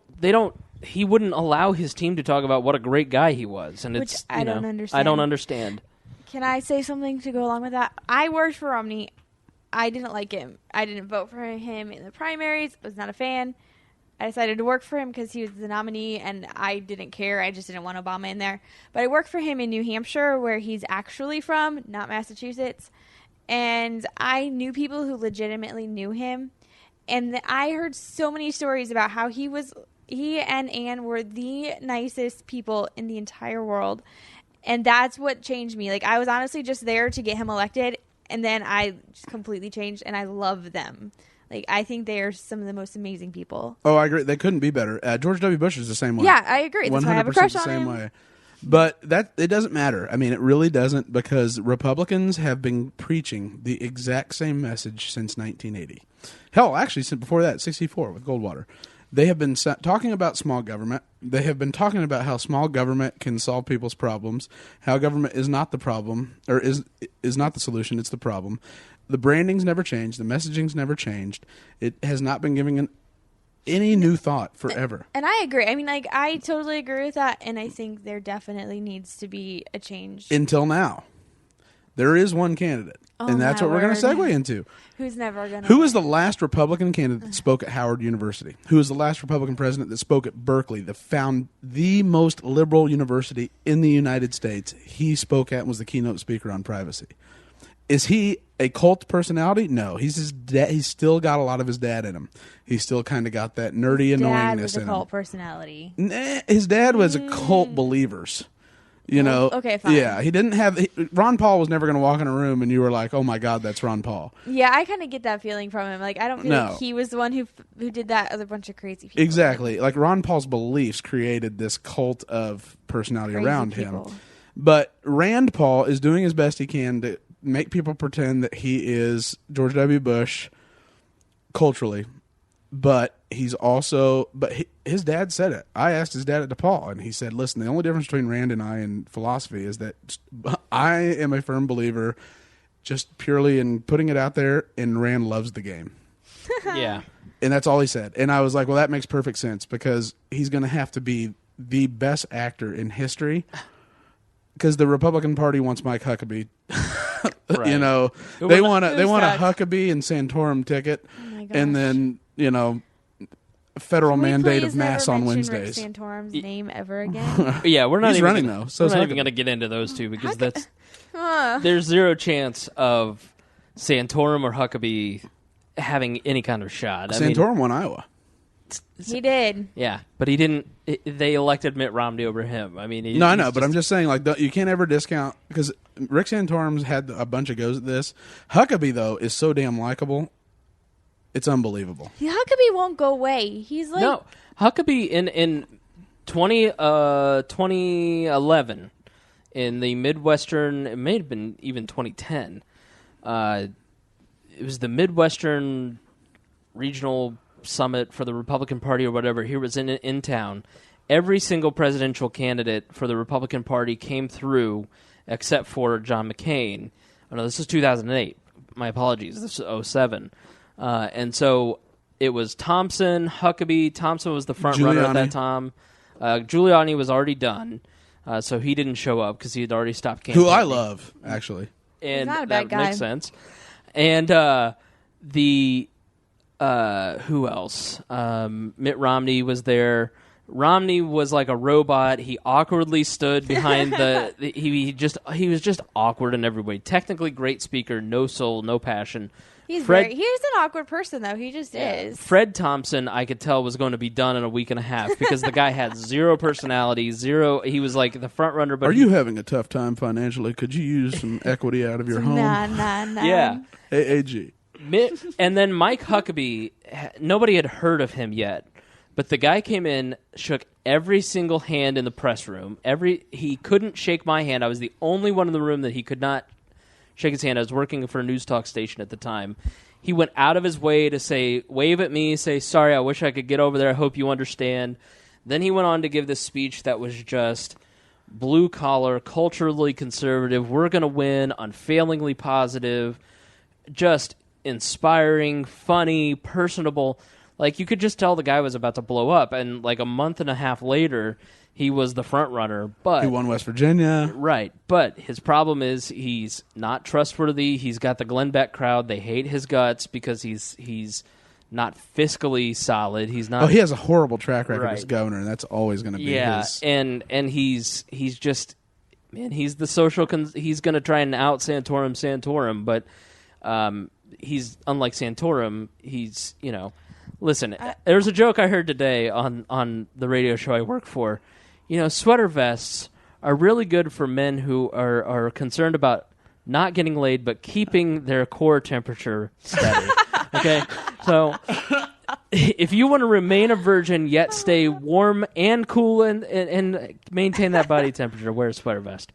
Speaker 1: He wouldn't allow his team to talk about what a great guy he was, and
Speaker 3: Which
Speaker 1: it's
Speaker 3: I don't understand.
Speaker 1: I don't understand.
Speaker 3: Can I say something to go along with that? I worked for Romney. I didn't like him. I didn't vote for him in the primaries. I was not a fan. I decided to work for him because he was the nominee, and I didn't care. I just didn't want Obama in there. But I worked for him in New Hampshire, where he's actually from, not Massachusetts. And I knew people who legitimately knew him. And I heard so many stories about how he and Ann were the nicest people in the entire world. And that's what changed me. Like, I was honestly just there to get him elected, and then I just completely changed, and I love them. Like, I think they are some of the most amazing people.
Speaker 2: Oh, I agree. They couldn't be better. George W. Bush is the same way.
Speaker 3: Yeah, I agree. That's why I have a crush on him.
Speaker 2: Way. But it doesn't matter. I mean, it really doesn't, because Republicans have been preaching the exact same message since 1980. Hell, actually, since before that, 64 with Goldwater. They have been talking about small government. They have been talking about how small government can solve people's problems, how government is not the problem, or is not the solution, it's the problem. The branding's never changed. The messaging's never changed. It has not been giving any new thought forever.
Speaker 3: And I agree. I mean, like, I totally agree with that, and I think there definitely needs to be a change.
Speaker 2: Until now. There is one candidate, and that's what we're going to segue into.
Speaker 3: Who's never going to
Speaker 2: Who is the last Republican candidate that spoke at Howard University? Who is the last Republican president that spoke at Berkeley, that found the most liberal university in the United States? He spoke at and was the keynote speaker on privacy. Is he a cult personality? No. He's his dad. He's still got a lot of his dad in him. He's still kind of got that nerdy annoyingness in him.
Speaker 3: Dad was a cult personality.
Speaker 2: Nah, his dad was a cult believers. You know,
Speaker 3: okay, fine.
Speaker 2: Yeah, he didn't have. Ron Paul was never going to walk in a room and you were like, "Oh my God, that's Ron Paul."
Speaker 3: Yeah, I kind of get that feeling from him. Like, I don't feel like he was the one who did that with a bunch of crazy people.
Speaker 2: Exactly, like Ron Paul's beliefs created this cult of personality
Speaker 3: Crazy
Speaker 2: around
Speaker 3: people.
Speaker 2: him. But Rand Paul is doing his best he can to make people pretend that he is George W. Bush culturally. But he's also, his dad said it. I asked his dad at DePaul, and he said, "Listen, the only difference between Rand and I in philosophy is that I am a firm believer, just purely in putting it out there, and Rand loves the game."
Speaker 1: Yeah,
Speaker 2: and that's all he said. And I was like, "Well, that makes perfect sense, because he's going to have to be the best actor in history, because the Republican Party wants Mike Huckabee."
Speaker 1: Right.
Speaker 2: You know, they want a Huckabee and Santorum ticket, and then, you know, federal mandate of mass on Wednesdays.
Speaker 3: Rick Santorum's name ever again?
Speaker 1: Yeah, we're not
Speaker 2: He's
Speaker 1: even
Speaker 2: running
Speaker 1: gonna,
Speaker 2: though. So
Speaker 1: we're not even going to get into those two, because there's zero chance of Santorum or Huckabee having any kind of shot.
Speaker 2: Santorum won Iowa.
Speaker 3: He did.
Speaker 1: Yeah, but he didn't. They elected Mitt Romney over him. I mean,
Speaker 2: I know, but I'm just saying, like, you can't ever discount, because Rick Santorum's had a bunch of goes at this. Huckabee, though, is so damn likable. It's unbelievable.
Speaker 3: Huckabee won't go away. He's like...
Speaker 1: No, Huckabee in 2011, in the Midwestern, it may have been even 2010, it was the Midwestern Regional Summit for the Republican Party or whatever. He was in town. Every single presidential candidate for the Republican Party came through except for John McCain. Oh, no, this is 2008. My apologies. This is 07. And so it was Thompson, Huckabee. Thompson was the front runner at that time. Giuliani was already done, so he didn't show up because he had already stopped campaigning.
Speaker 2: Who I love, actually.
Speaker 3: He's
Speaker 1: And
Speaker 3: not a bad
Speaker 1: that
Speaker 3: guy.
Speaker 1: makes sense. And who else? Mitt Romney was there. Romney was like a robot. He awkwardly stood behind he was just awkward in every way. Technically great speaker, no soul, no passion.
Speaker 3: He's an awkward person, though. He just is.
Speaker 1: Fred Thompson, I could tell, was going to be done in a week and a half because the guy had zero personality, zero. He was like the front runner. But
Speaker 2: are you having a tough time financially? Could you use some equity out of your home?
Speaker 3: Nah.
Speaker 1: Yeah.
Speaker 2: AAG.
Speaker 1: And then Mike Huckabee, nobody had heard of him yet. But the guy came in, shook every single hand in the press room. He couldn't shake my hand. I was the only one in the room that he could not shake his hand. I was working for a news talk station at the time. He went out of his way to say, wave at me, say, sorry, I wish I could get over there. I hope you understand. Then he went on to give this speech that was just blue-collar, culturally conservative, we're going to win, unfailingly positive, just inspiring, funny, personable. Like, you could just tell the guy was about to blow up. And, like, a month and a half later, he was the front runner. But
Speaker 2: he won West Virginia.
Speaker 1: Right. But his problem is he's not trustworthy. He's got the Glenn Beck crowd. They hate his guts because he's not fiscally solid. He's not.
Speaker 2: Oh, he has a horrible track record as governor, and that's always going to be his.
Speaker 1: And he's just, man, he's the social. He's going to try and out Santorum, but he's unlike Santorum. He's, listen. There's a joke I heard today on the radio show I work for. Sweater vests are really good for men who are concerned about not getting laid, but keeping their core temperature steady. Okay, so if you want to remain a virgin yet stay warm and cool and maintain that body temperature, wear a sweater vest.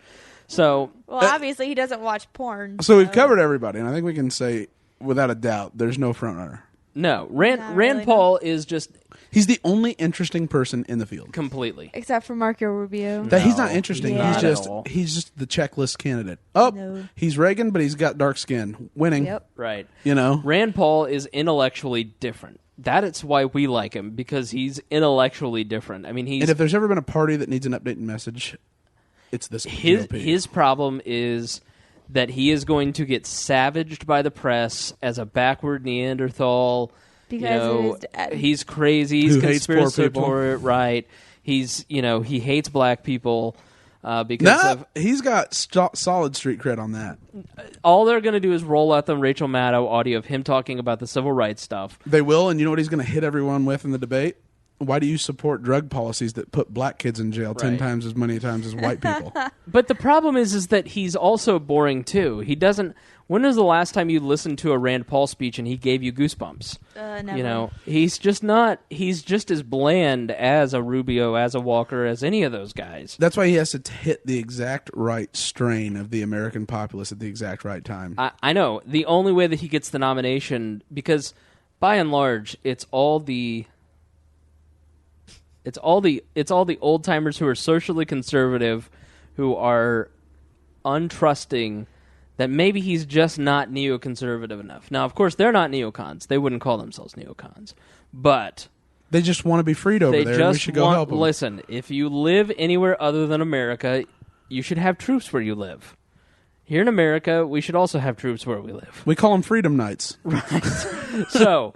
Speaker 1: So,
Speaker 3: well, obviously he doesn't watch porn.
Speaker 2: So we've covered everybody, and I think we can say without a doubt, there's no front runner.
Speaker 1: No, Rand Paul is just.
Speaker 2: He's the only interesting person in the field.
Speaker 1: Completely.
Speaker 3: Except for Marco Rubio.
Speaker 2: He's not interesting.
Speaker 3: Yeah.
Speaker 2: He's just the checklist candidate. He's Reagan, but he's got dark skin. Winning.
Speaker 3: Yep.
Speaker 1: Right.
Speaker 2: Rand
Speaker 1: Paul is intellectually different. That's why we like him, because he's intellectually different. I mean,
Speaker 2: and if there's ever been a party that needs an updated message, it's this GOP.
Speaker 1: His problem is that he is going to get savaged by the press as a backward Neanderthal.
Speaker 3: Because
Speaker 1: he's crazy. He's conspiratorial, right? He's he hates black people because
Speaker 2: he's got solid street cred on that.
Speaker 1: All they're going to do is roll out the Rachel Maddow audio of him talking about the civil rights stuff.
Speaker 2: They will, and you know what he's going to hit everyone with in the debate? Why do you support drug policies that put black kids in jail 10 times as many times as white people?
Speaker 1: But the problem is that he's also boring too. He doesn't. When was the last time you listened to a Rand Paul speech and he gave you goosebumps?
Speaker 3: Never.
Speaker 1: He's just not. He's just as bland as a Rubio, as a Walker, as any of those guys.
Speaker 2: That's why he has to hit the exact right strain of the American populace at the exact right time.
Speaker 1: I know. The only way that he gets the nomination, because by and large, it's all the old timers who are socially conservative, who are untrusting that maybe he's just not neoconservative enough. Now, of course, they're not neocons. They wouldn't call themselves neocons. But
Speaker 2: they just want to be freed over there, and we should go help them.
Speaker 1: Listen, if you live anywhere other than America, you should have troops where you live. Here in America, we should also have troops where we live.
Speaker 2: We call them Freedom Knights.
Speaker 1: Right. So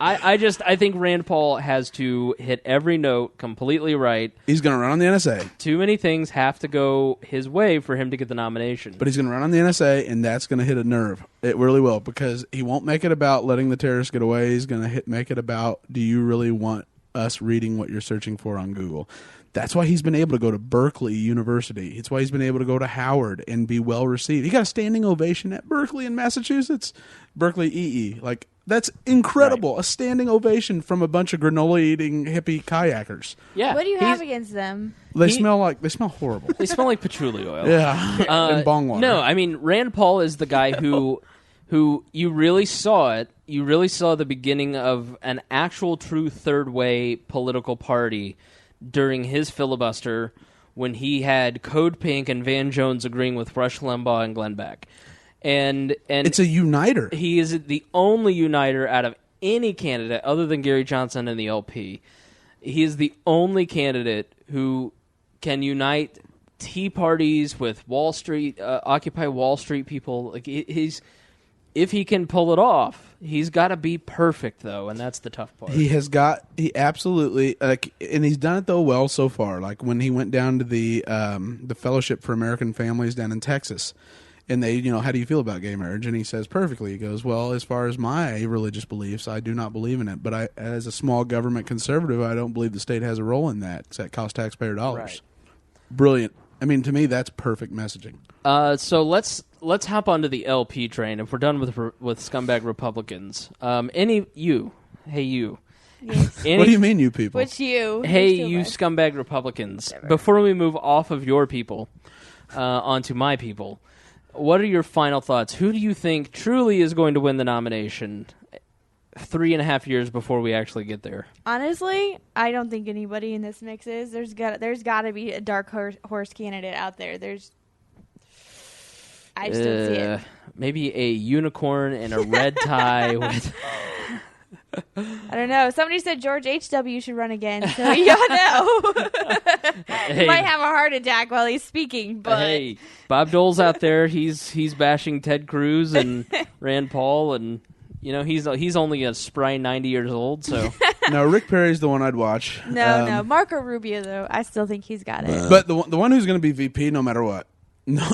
Speaker 1: I think Rand Paul has to hit every note completely right.
Speaker 2: He's going to run on the NSA.
Speaker 1: Too many things have to go his way for him to get the nomination.
Speaker 2: But he's going to run on the NSA, and that's going to hit a nerve. It really will, because he won't make it about letting the terrorists get away. He's going to make it about, do you really want us reading what you're searching for on Google? That's why he's been able to go to Berkeley University. It's why he's been able to go to Howard and be well received. He got a standing ovation at Berkeley in Massachusetts. Berkeley EE. Like, that's incredible. Right. A standing ovation from a bunch of granola-eating hippie kayakers.
Speaker 1: Yeah.
Speaker 3: What do you have against them?
Speaker 2: They smell horrible.
Speaker 1: They smell like patchouli oil.
Speaker 2: Yeah. And bong water.
Speaker 1: No, I mean, Rand Paul is the guy who you really saw it. You really saw the beginning of an actual true third way political party during his filibuster, when he had Code Pink and Van Jones agreeing with Rush Limbaugh and Glenn Beck. And
Speaker 2: it's a uniter.
Speaker 1: He is the only uniter out of any candidate other than Gary Johnson and the LP. He is the only candidate who can unite Tea parties with Wall Street, Occupy Wall Street people. Like, if he can pull it off, he's got to be perfect, though, and that's the tough part.
Speaker 2: He absolutely, and he's done it, though, well so far. Like, when he went down to the Fellowship for American Families down in Texas, and they, how do you feel about gay marriage? And he says perfectly. He goes, well, as far as my religious beliefs, I do not believe in it. But as a small government conservative, I don't believe the state has a role in that, because that costs taxpayer dollars.
Speaker 1: Right.
Speaker 2: Brilliant. I mean, to me, that's perfect messaging.
Speaker 1: So let's hop onto the LP train. If we're done with scumbag Republicans, Hey, you.
Speaker 3: Yes.
Speaker 2: What do you mean, you people?
Speaker 3: Which you?
Speaker 1: Hey, you scumbag Republicans. Never. Before we move off of your people onto my people, What are your final thoughts? Who do you think truly is going to win the nomination 3.5 years before we actually get there?
Speaker 3: Honestly, I don't think anybody in this mix is. There's got to be a dark horse candidate out there. I just don't see it.
Speaker 1: Maybe a unicorn in a red tie with...
Speaker 3: I don't know. Somebody said George H.W. should run again, so you don't know. He might have a heart attack while he's speaking, but...
Speaker 1: Hey, Bob Dole's out there. He's bashing Ted Cruz and Rand Paul, and, he's only a spry 90 years old, so...
Speaker 2: No, Rick Perry's the one I'd watch.
Speaker 3: No. Marco Rubio, though, I still think he's got it.
Speaker 2: But the one who's going to be VP no matter what.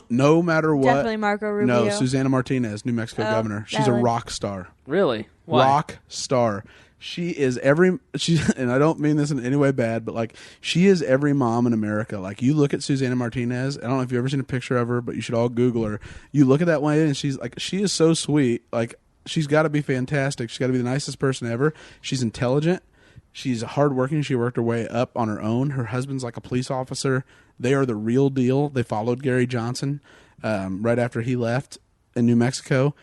Speaker 2: No matter what.
Speaker 3: Definitely Marco Rubio.
Speaker 2: No, Susana Martinez, New Mexico governor. She's a rock star.
Speaker 1: Really? Why?
Speaker 2: Rock star. She is and I don't mean this in any way bad, but she is every mom in America. You look at Susana Martinez, I don't know if you've ever seen a picture of her, but you should all Google her. You look at that way and she is so sweet. She's got to be fantastic. She's got to be the nicest person ever. She's intelligent. She's hardworking. She worked her way up on her own. Her husband's like a police officer. They are the real deal. They followed Gary Johnson right after he left in New Mexico.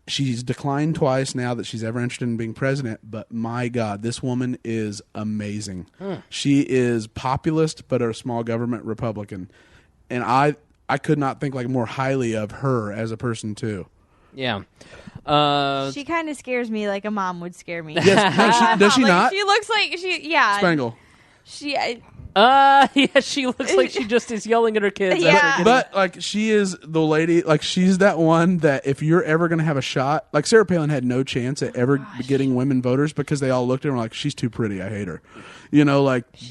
Speaker 2: She's declined twice now that she's ever interested in being president, but my God, this woman is amazing. She is populist, but a small government Republican. And I could not think more highly of her as a person, too.
Speaker 1: Yeah.
Speaker 3: She kind of scares me like a mom would scare me.
Speaker 2: Yes, does she not?
Speaker 3: She looks like
Speaker 2: Spangle.
Speaker 1: She looks like she just is yelling at her kids.
Speaker 3: Yeah.
Speaker 2: But she is the lady. She's that one that if you're ever going to have a shot, Sarah Palin had no chance at ever getting women voters because they all looked at her like she's too pretty. I hate her.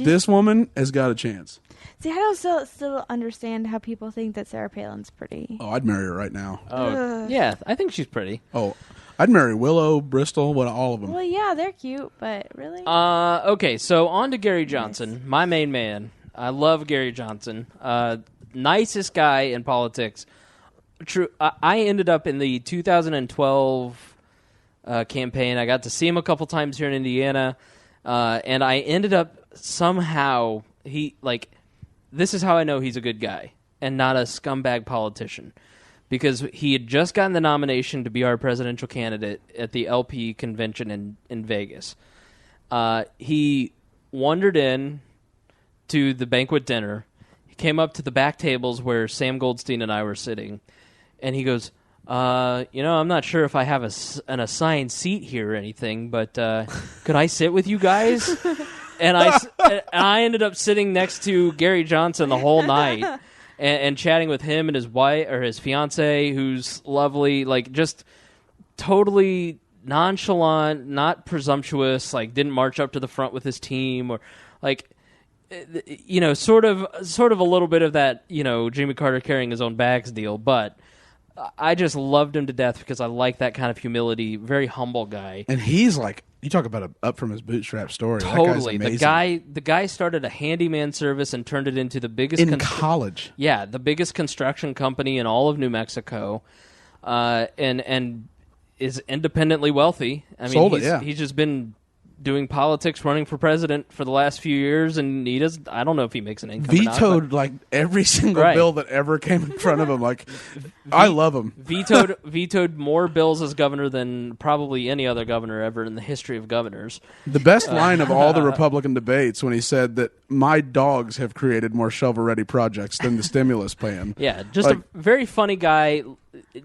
Speaker 2: This woman has got a chance.
Speaker 3: See, I don't still understand how people think that Sarah Palin's pretty.
Speaker 2: Oh, I'd marry her right now.
Speaker 1: Oh, yeah, I think she's pretty.
Speaker 2: Oh, I'd marry Willow, Bristol, all of them.
Speaker 3: Well, yeah, they're cute, but really?
Speaker 1: Okay, so on to Gary Johnson, my main man. I love Gary Johnson. Nicest guy in politics. True. I ended up in the 2012 campaign. I got to see him a couple times here in Indiana, and I ended up somehow this is how I know he's a good guy and not a scumbag politician. Because he had just gotten the nomination to be our presidential candidate at the LP convention in Vegas. He wandered in to the banquet dinner. He came up to the back tables where Sam Goldstein and I were sitting. And he goes, I'm not sure if I have an assigned seat here or anything, but could I sit with you guys? And I ended up sitting next to Gary Johnson the whole night. And chatting with him and his wife or his fiance, who's lovely, just totally nonchalant, not presumptuous, didn't march up to the front with his team or sort of a little bit of that, Jimmy Carter carrying his own bags deal. But I just loved him to death because I like that kind of humility, very humble guy.
Speaker 2: And he's you talk about a up from his bootstrap story.
Speaker 1: Totally. The guy started a handyman service and turned it into the biggest
Speaker 2: in college.
Speaker 1: Yeah, the biggest construction company in all of New Mexico, and is independently wealthy. I mean, he's just been doing politics, running for president for the last few years, and he does. I don't know if he makes an income.
Speaker 2: Vetoed every single bill that ever came in front of him. I love him.
Speaker 1: Vetoed more bills as governor than probably any other governor ever in the history of governors.
Speaker 2: The best line of all the Republican debates when he said that my dogs have created more shovel-ready projects than the stimulus plan.
Speaker 1: Yeah, just a very funny guy,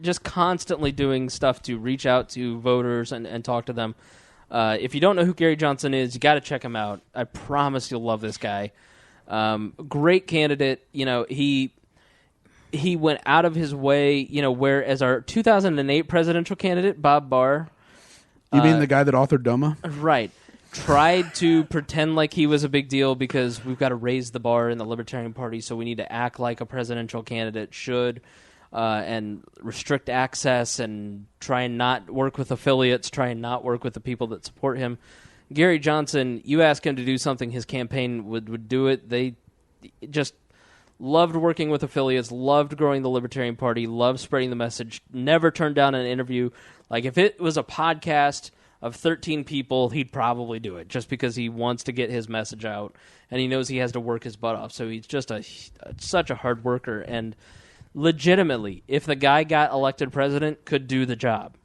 Speaker 1: just constantly doing stuff to reach out to voters and talk to them. If you don't know who Gary Johnson is, you got to check him out. I promise you'll love this guy. Great candidate. He went out of his way. Whereas our 2008 presidential candidate Bob Barr.
Speaker 2: You mean the guy that authored DOMA?
Speaker 1: Right. Tried to pretend like he was a big deal because we've got to raise the bar in the Libertarian Party, so we need to act like a presidential candidate should. And restrict access and try and not work with affiliates, try and not work with the people that support him. Gary Johnson, you ask him to do something, his campaign would do it. They just loved working with affiliates, loved growing the Libertarian Party, loved spreading the message, never turned down an interview. If it was a podcast of 13 people, he'd probably do it just because he wants to get his message out and he knows he has to work his butt off. So he's just such a hard worker and legitimately, if the guy got elected president, could do the job.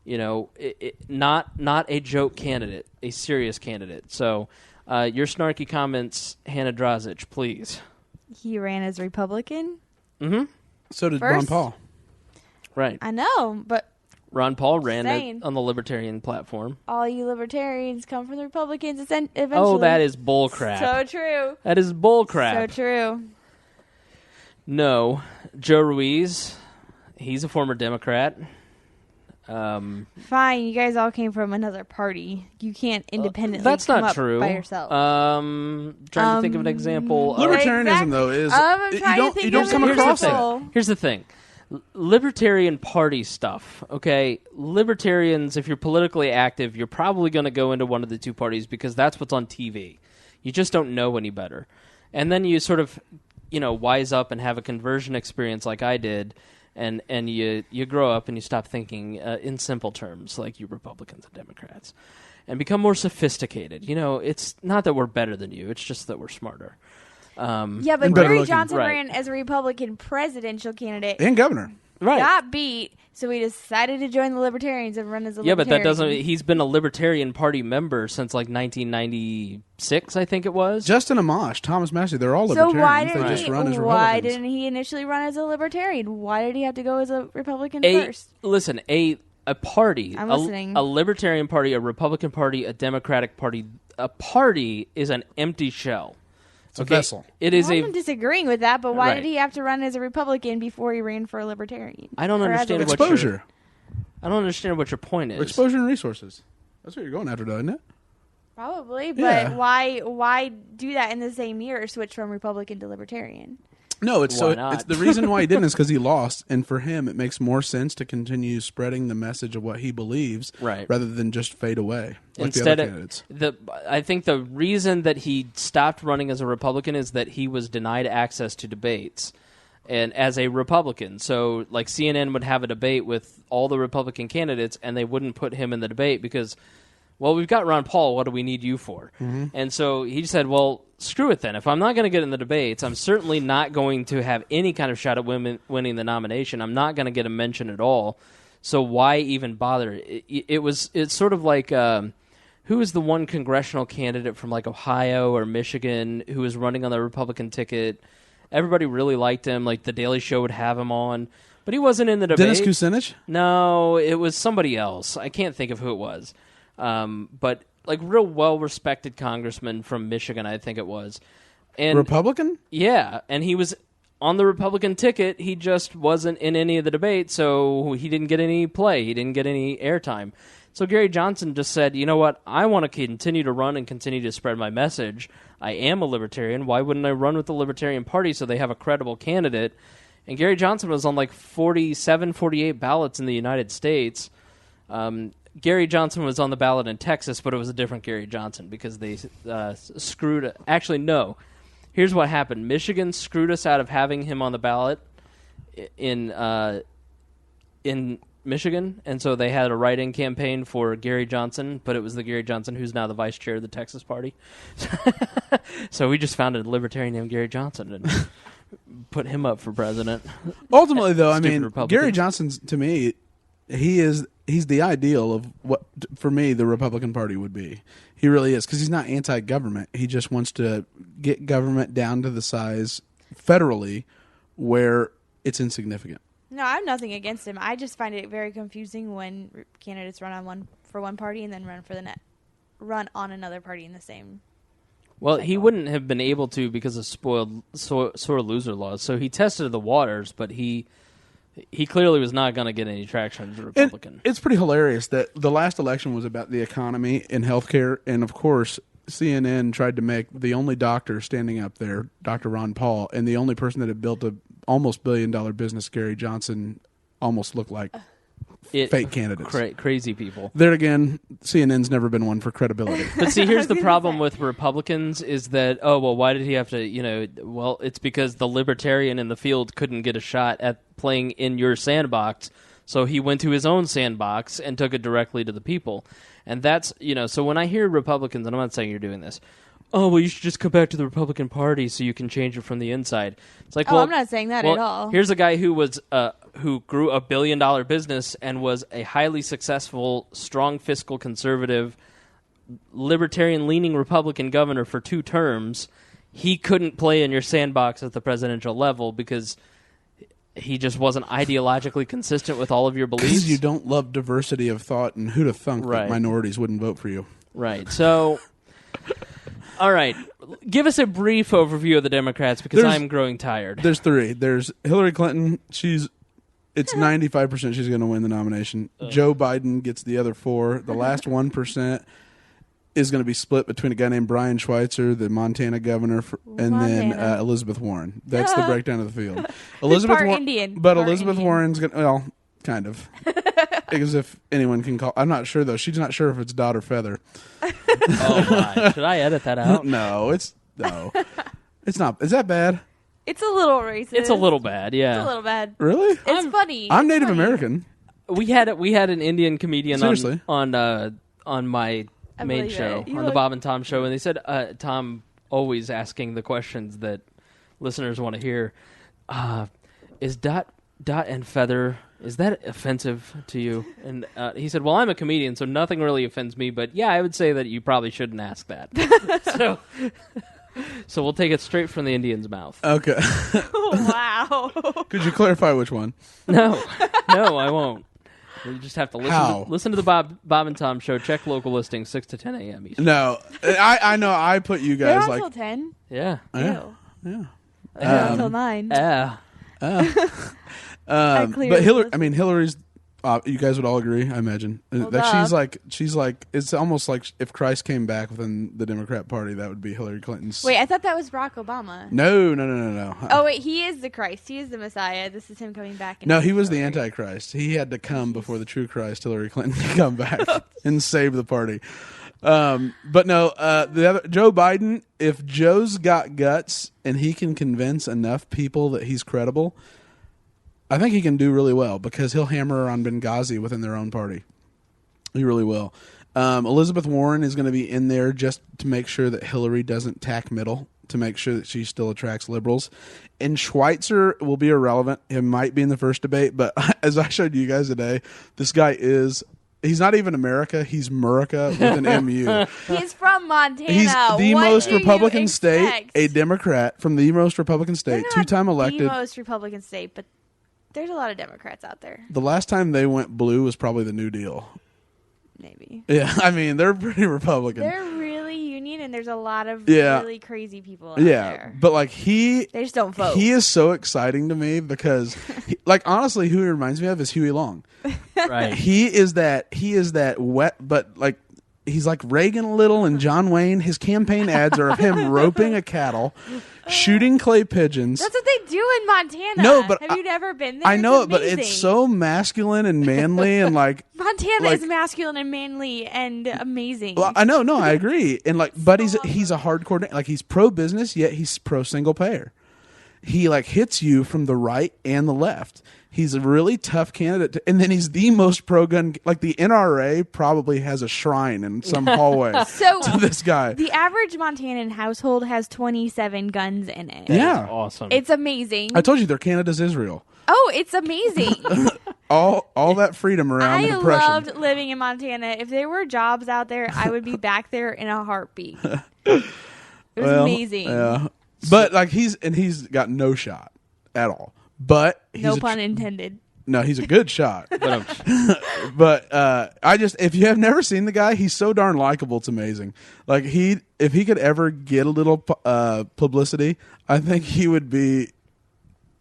Speaker 1: Not a joke candidate, a serious candidate. So your snarky comments, Hannah Drazich, please.
Speaker 3: He ran as Republican?
Speaker 1: Mm-hmm.
Speaker 2: So did Ron Paul.
Speaker 1: Right.
Speaker 3: I know, but...
Speaker 1: Ron Paul ran it on the Libertarian platform.
Speaker 3: All you Libertarians come from the Republicans eventually.
Speaker 1: Oh, that is bullcrap.
Speaker 3: So true.
Speaker 1: That is bullcrap.
Speaker 3: So true.
Speaker 1: No. Joe Ruiz, he's a former Democrat.
Speaker 3: Fine, you guys all came from another party. You can't independently
Speaker 1: that's
Speaker 3: come
Speaker 1: not
Speaker 3: up
Speaker 1: true.
Speaker 3: by yourself.
Speaker 1: Trying to think of an example.
Speaker 2: Libertarianism, though, is you don't come across it.
Speaker 1: Here's the thing. Libertarian Party stuff, okay? Libertarians, if you're politically active, you're probably going to go into one of the two parties because that's what's on TV. You just don't know any better. And then you sort of, wise up and have a conversion experience like I did, and you grow up and you stop thinking in simple terms like you Republicans and Democrats and become more sophisticated. It's not that we're better than you. It's just that we're smarter.
Speaker 3: Yeah, but Gary Johnson ran as a Republican presidential candidate.
Speaker 2: And governor.
Speaker 1: Right.
Speaker 3: Got beat, so he decided to join the Libertarians and run as a Libertarian.
Speaker 1: Yeah, but that doesn't... He's been a Libertarian Party member since, 1996, I think it was.
Speaker 2: Justin Amash, Thomas Massey, they're all Libertarians.
Speaker 3: So why
Speaker 2: didn't
Speaker 3: he initially run as a Libertarian? Why did he have to go as a Republican first?
Speaker 1: Listen, a party...
Speaker 3: I'm listening.
Speaker 1: A Libertarian Party, a Republican Party, a Democratic Party... A party is an empty shell.
Speaker 2: It's a vessel.
Speaker 3: I'm disagreeing with that, but why did he have to run as a Republican before he ran for a Libertarian?
Speaker 1: I don't understand
Speaker 2: exposure.
Speaker 1: I don't understand what your point is.
Speaker 2: Exposure and resources. That's what you're going after, though, isn't it?
Speaker 3: Probably, but why do that in the same year or switch from Republican to Libertarian?
Speaker 2: No, it's the reason why he didn't is because he lost, and for him, it makes more sense to continue spreading the message of what he believes, rather than just fade away like
Speaker 1: Instead
Speaker 2: the other candidates.
Speaker 1: I think the reason that he stopped running as a Republican is that he was denied access to debates, and as a Republican, so CNN would have a debate with all the Republican candidates, and they wouldn't put him in the debate because, well, we've got Ron Paul. What do we need you for? Mm-hmm. And so he said, well, screw it then. If I'm not going to get in the debates, I'm certainly not going to have any kind of shot at winning the nomination. I'm not going to get a mention at all. So why even bother? It's sort of like who is the one congressional candidate from Ohio or Michigan who was running on the Republican ticket? Everybody really liked him. The Daily Show would have him on. But he wasn't in the debate.
Speaker 2: Dennis Kucinich?
Speaker 1: No, it was somebody else. I can't think of who it was. But real well-respected congressman from Michigan, I think it was. And
Speaker 2: Republican?
Speaker 1: Yeah, and he was on the Republican ticket. He just wasn't in any of the debates, so he didn't get any play. He didn't get any airtime. So Gary Johnson just said, you know what, I want to continue to run and continue to spread my message. I am a Libertarian. Why wouldn't I run with the Libertarian Party so they have a credible candidate? And Gary Johnson was on 47, 48 ballots in the United States. Gary Johnson was on the ballot in Texas, but it was a different Gary Johnson because they screwed... Actually, no. Here's what happened. Michigan screwed us out of having him on the ballot in Michigan, and so they had a write-in campaign for Gary Johnson, but it was the Gary Johnson who's now the vice chair of the Texas party. So we just founded a libertarian named Gary Johnson and put him up for president.
Speaker 2: Ultimately, though, Gary Johnson's, to me, he's the ideal of what, for me, the Republican Party would be. He really is, because he's not anti-government. He just wants to get government down to the size federally where it's insignificant.
Speaker 3: No, I have nothing against him. I just find it very confusing when candidates run on one party and then run on another party in the same.
Speaker 1: Well,
Speaker 3: cycle.
Speaker 1: He wouldn't have been able to because of sore loser laws. So he tested the waters, but he clearly was not going to get any traction as a Republican.
Speaker 2: And it's pretty hilarious that the last election was about the economy and healthcare, and of course, CNN tried to make the only doctor standing up there, Dr. Ron Paul, and the only person that had built a almost $1 billion business, Gary Johnson, almost looked like fake candidates.
Speaker 1: Crazy people.
Speaker 2: There again, CNN's never been one for credibility.
Speaker 1: But see, here's the problem with Republicans is that, why did he have to, well, it's because the libertarian in the field couldn't get a shot at playing in your sandbox, so he went to his own sandbox and took it directly to the people. And that's, so when I hear Republicans, and I'm not saying you're doing this, oh, well, you should just come back to the Republican Party so you can change it from the inside. It's like, well,
Speaker 3: I'm not saying that at all.
Speaker 1: Here's a guy who was who grew a $1 billion business and was a highly successful, strong fiscal conservative, libertarian-leaning Republican governor for 2 terms. He couldn't play in your sandbox at the presidential level because he just wasn't ideologically consistent with all of your beliefs.
Speaker 2: Because you don't love diversity of thought, and who'd have thunk that minorities wouldn't vote for you.
Speaker 1: Right. So, all right. Give us a brief overview of the Democrats because I'm growing tired.
Speaker 2: There's 3. There's Hillary Clinton. It's 95% she's going to win the nomination. Joe Biden gets the other 4. The last 1% is going to be split between a guy named Brian Schweitzer, the Montana governor, and then Elizabeth Warren. That's the breakdown of the field. Elizabeth
Speaker 3: Indian.
Speaker 2: But Elizabeth Warren's going to, well, kind of. Because if anyone can call, I'm not sure though. She's not sure if it's Dot or Feather.
Speaker 1: Oh my! Should I edit that out?
Speaker 2: No, it's not. Is that bad?
Speaker 3: It's a little racist.
Speaker 1: It's a little bad. Yeah,
Speaker 3: it's a little bad.
Speaker 2: Really?
Speaker 3: It's funny.
Speaker 2: I'm Native American.
Speaker 1: We had an Indian comedian on my main show, on the Bob and Tom show, and they said Tom always asking the questions that listeners want to hear. Is Dot and Feather, is that offensive to you? And he said, well, I'm a comedian, so nothing really offends me, but yeah, I would say that you probably shouldn't ask that. So we'll take it straight from the Indian's mouth.
Speaker 2: Okay.
Speaker 3: Wow.
Speaker 2: Could you clarify which one?
Speaker 1: No, I won't. You just have to listen to the Bob and Tom show. Check local listings 6 to 10 a.m. Each.
Speaker 2: No, I know. I put you guys
Speaker 3: They're
Speaker 2: like
Speaker 3: until 10.
Speaker 1: Yeah.
Speaker 2: Yeah.
Speaker 3: Until 9.
Speaker 1: Yeah.
Speaker 2: But Hillary's. You guys would all agree, I imagine, that she's like. It's almost like if Christ came back within the Democrat Party, that would be Hillary Clinton's.
Speaker 3: Wait, I thought that was Barack Obama.
Speaker 2: No.
Speaker 3: Oh wait, he is the Christ. He is the Messiah. This is him coming back.
Speaker 2: No, he was the Antichrist. He had to come before the true Christ, Hillary Clinton, to come back and save the party. But no, the other Joe Biden. If Joe's got guts and he can convince enough people that he's credible, I think he can do really well because he'll hammer on Benghazi within their own party. He really will. Elizabeth Warren is going to be in there just to make sure that Hillary doesn't tack middle, to make sure that she still attracts liberals. And Schweitzer will be irrelevant. He might be in the first debate, but as I showed you guys today, this guy he's not even America. He's Murica with an MU.
Speaker 3: He's from Montana.
Speaker 2: He's the most Republican state, a Democrat from the most Republican state, 2-time elected.
Speaker 3: The most Republican state, but there's a lot of Democrats out there.
Speaker 2: The last time they went blue was probably the New Deal.
Speaker 3: Maybe.
Speaker 2: Yeah, I mean, they're pretty Republican.
Speaker 3: They're really union, and there's a lot of really crazy people out there.
Speaker 2: But like
Speaker 3: they just don't vote.
Speaker 2: He is so exciting to me because, honestly, who he reminds me of is Huey Long.
Speaker 1: Right.
Speaker 2: He is that wet, but like he's like Reagan a little and John Wayne. His campaign ads are of him roping a cattle, shooting clay pigeons.
Speaker 3: That's what they do in Montana.
Speaker 2: No, but
Speaker 3: have you never been there?
Speaker 2: I know it, but it's so masculine and manly and like
Speaker 3: Montana is masculine and manly and amazing.
Speaker 2: Well, I know, no, I agree. And like, but he's a hardcore, like he's pro business, yet he's pro single payer. He like hits you from the right and the left. He's a really tough candidate, and then he's the most pro-gun. Like the NRA probably has a shrine in some hallway to this guy.
Speaker 3: The average Montanan household has 27 guns in it.
Speaker 2: Yeah,
Speaker 1: awesome.
Speaker 3: It's amazing.
Speaker 2: I told you they're Canada's Israel.
Speaker 3: Oh, it's amazing.
Speaker 2: all that freedom around the Depression.
Speaker 3: I loved living in Montana. If there were jobs out there, I would be back there in a heartbeat. It was amazing.
Speaker 2: Yeah, but like he's got no shot at all. But
Speaker 3: no pun intended.
Speaker 2: No, he's a good shot. But if you have never seen the guy, he's so darn likable. It's amazing. Like if he could ever get a little publicity, I think he would be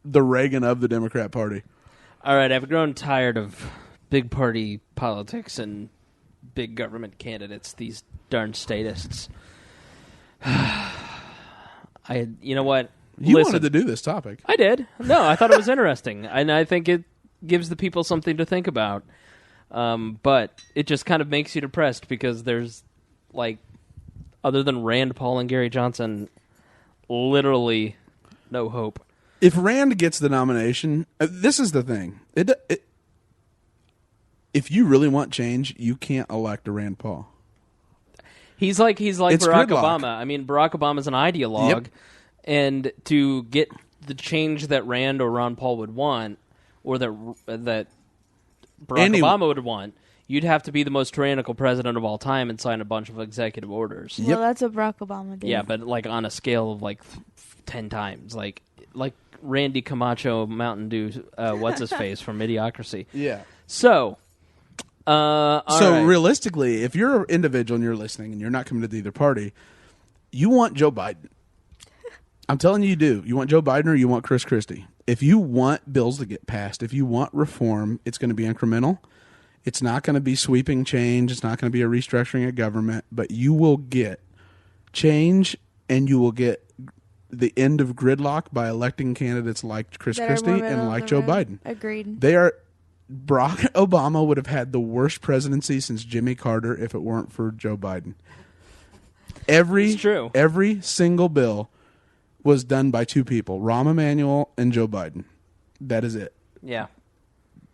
Speaker 2: the Reagan of the Democrat Party.
Speaker 1: All right, I've grown tired of big party politics and big government candidates. These darn statists. You know what?
Speaker 2: You wanted to do this topic.
Speaker 1: I did. No, I thought it was interesting. And I think it gives the people something to think about. But it just kind of makes you depressed because there's, like, other than Rand Paul and Gary Johnson, literally no hope.
Speaker 2: If Rand gets the nomination, this is the thing. If you really want change, you can't elect a Rand Paul.
Speaker 1: He's like
Speaker 2: It's
Speaker 1: Barack
Speaker 2: gridlock.
Speaker 1: Obama. I mean, Barack Obama's an ideologue,
Speaker 2: Yep.
Speaker 1: and to get the change that Rand or Ron Paul would want, or that Barack Obama would want, you'd have to be the most tyrannical president of all time and sign a bunch of executive orders.
Speaker 3: Well, that's what Barack Obama did.
Speaker 1: Yeah, but like on a scale of like 10 times, like Randy Camacho Mountain Dew, what's his face from Idiocracy.
Speaker 2: Yeah.
Speaker 1: So, all right.
Speaker 2: Realistically, if you're an individual and you're listening and you're not committed to either party, you want Joe Biden. I'm telling you do. You want Joe Biden or you want Chris Christie. If you want bills to get passed, if you want reform, it's going to be incremental. It's not going to be sweeping change. It's not going to be a restructuring of government. But you will get change, and you will get the end of gridlock by electing candidates like Chris Christie and like Joe Biden.
Speaker 3: Agreed.
Speaker 2: Barack Obama would have had the worst presidency since Jimmy Carter if it weren't for Joe Biden.
Speaker 1: It's true.
Speaker 2: Every single bill was done by two people, Rahm Emanuel and Joe Biden. That is it.
Speaker 1: Yeah.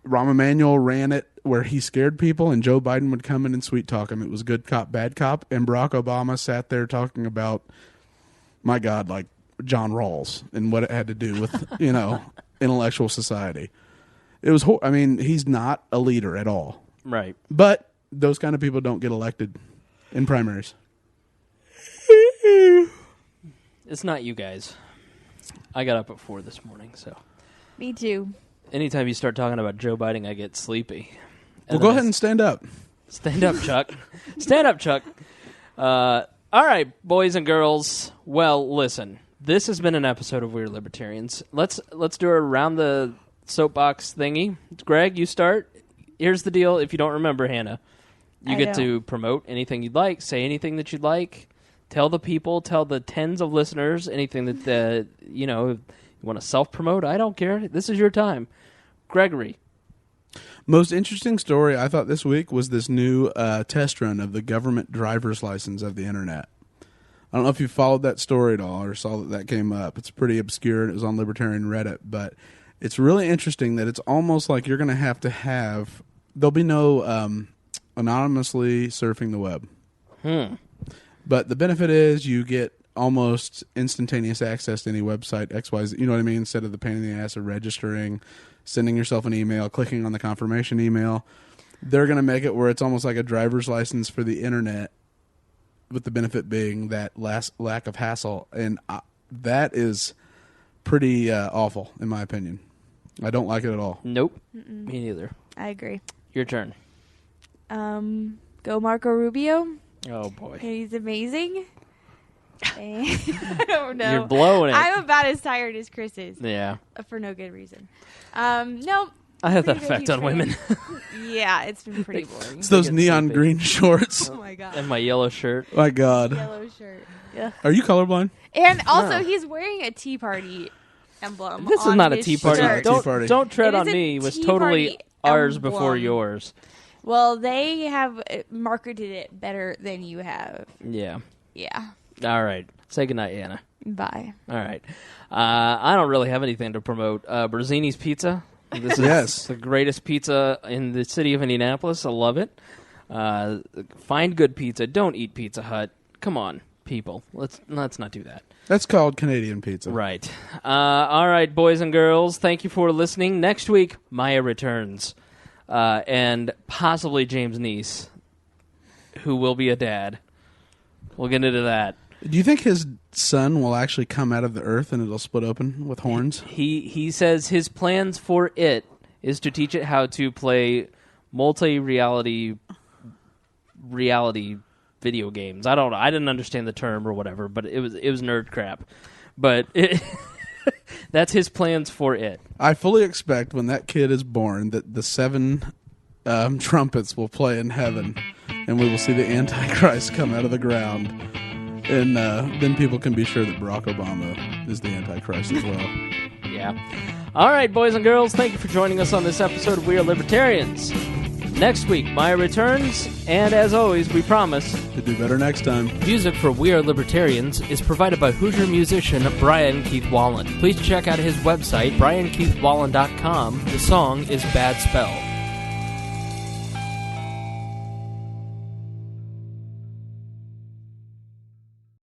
Speaker 2: Rahm Emanuel ran it where he scared people, and Joe Biden would come in and sweet talk him. It was good cop, bad cop, and Barack Obama sat there talking about, my God, like John Rawls and what it had to do with, intellectual society. It was, he's not a leader at all.
Speaker 1: Right.
Speaker 2: But those kind of people don't get elected in primaries.
Speaker 1: It's not you guys. I got up at 4 this morning, so.
Speaker 3: Me too.
Speaker 1: Anytime you start talking about Joe Biden, I get sleepy.
Speaker 2: Well, go ahead and stand up.
Speaker 1: Stand up, Chuck. Stand up, Chuck. All right, boys and girls. Well, listen. This has been an episode of Weird Libertarians. Let's do a around the soapbox thingy. Greg, you start. Here's the deal. If you don't remember, Hannah, you get to promote anything you'd like, say anything that you'd like, tell the people, tell the tens of listeners anything that you want to self-promote. I don't care. This is your time. Gregory.
Speaker 2: Most interesting story I thought this week was this new test run of the government driver's license of the internet. I don't know if you followed that story at all or saw that came up. It's pretty obscure. It was on Libertarian Reddit, but it's really interesting that it's almost like you're going to have. There'll be no anonymously surfing the web. But the benefit is you get almost instantaneous access to any website, XYZ, you know what I mean? Instead of the pain in the ass of registering, sending yourself an email, clicking on the confirmation email. They're going to make it where it's almost like a driver's license for the internet, with the benefit being that lack of hassle. And that is pretty awful, in my opinion. I don't like it at all.
Speaker 1: Nope. Me neither.
Speaker 3: I agree.
Speaker 1: Your turn.
Speaker 3: Go Marco Rubio.
Speaker 1: Oh, boy.
Speaker 3: He's amazing. I don't know.
Speaker 1: You're blowing it.
Speaker 3: I'm about as tired as Chris is.
Speaker 1: Yeah.
Speaker 3: For no good reason. No.
Speaker 1: I have that effect on women.
Speaker 3: Yeah, it's been pretty boring.
Speaker 2: It's those neon green shorts.
Speaker 3: Oh, my God.
Speaker 1: And my yellow shirt.
Speaker 2: My God.
Speaker 3: Yellow shirt. Yeah.
Speaker 2: Are you colorblind?
Speaker 3: And also, he's wearing a Tea Party emblem.
Speaker 1: This is not a Tea Party.
Speaker 3: Shirt.
Speaker 1: Don't tread
Speaker 3: It
Speaker 1: on
Speaker 3: is a
Speaker 1: me. It was
Speaker 3: Tea
Speaker 1: totally
Speaker 3: Party
Speaker 1: ours
Speaker 3: emblem.
Speaker 1: before yours.
Speaker 3: Well, they have marketed it better than you have.
Speaker 1: Yeah.
Speaker 3: Yeah.
Speaker 1: All right. Say goodnight, Anna.
Speaker 3: Bye.
Speaker 1: All right. I don't really have anything to promote. Brazzini's Pizza. This is the greatest pizza in the city of Indianapolis. I love it. Find good pizza. Don't eat Pizza Hut. Come on, people. Let's not do that.
Speaker 2: That's called Canadian pizza.
Speaker 1: Right. All right, boys and girls. Thank you for listening. Next week, Maya returns. And possibly James Neese, who will be a dad. We'll get into that.
Speaker 2: Do you think his son will actually come out of the earth and it'll split open with horns?
Speaker 1: He says his plans for it is to teach it how to play multi-reality video games. I don't know. I didn't understand the term or whatever, but it was nerd crap. But that's his plans for it.
Speaker 2: I fully expect when that kid is born that the 7 trumpets will play in heaven, and we will see the Antichrist come out of the ground. And then people can be sure that Barack Obama is the Antichrist as well.
Speaker 1: Yeah. All right, boys and girls, thank you for joining us on this episode of We Are Libertarians. Next week, Maya returns, and as always, we promise
Speaker 2: to do better next time.
Speaker 1: Music for We Are Libertarians is provided by Hoosier musician Brian Keith Wallen. Please check out his website, briankeithwallen.com. The song is Bad Spell.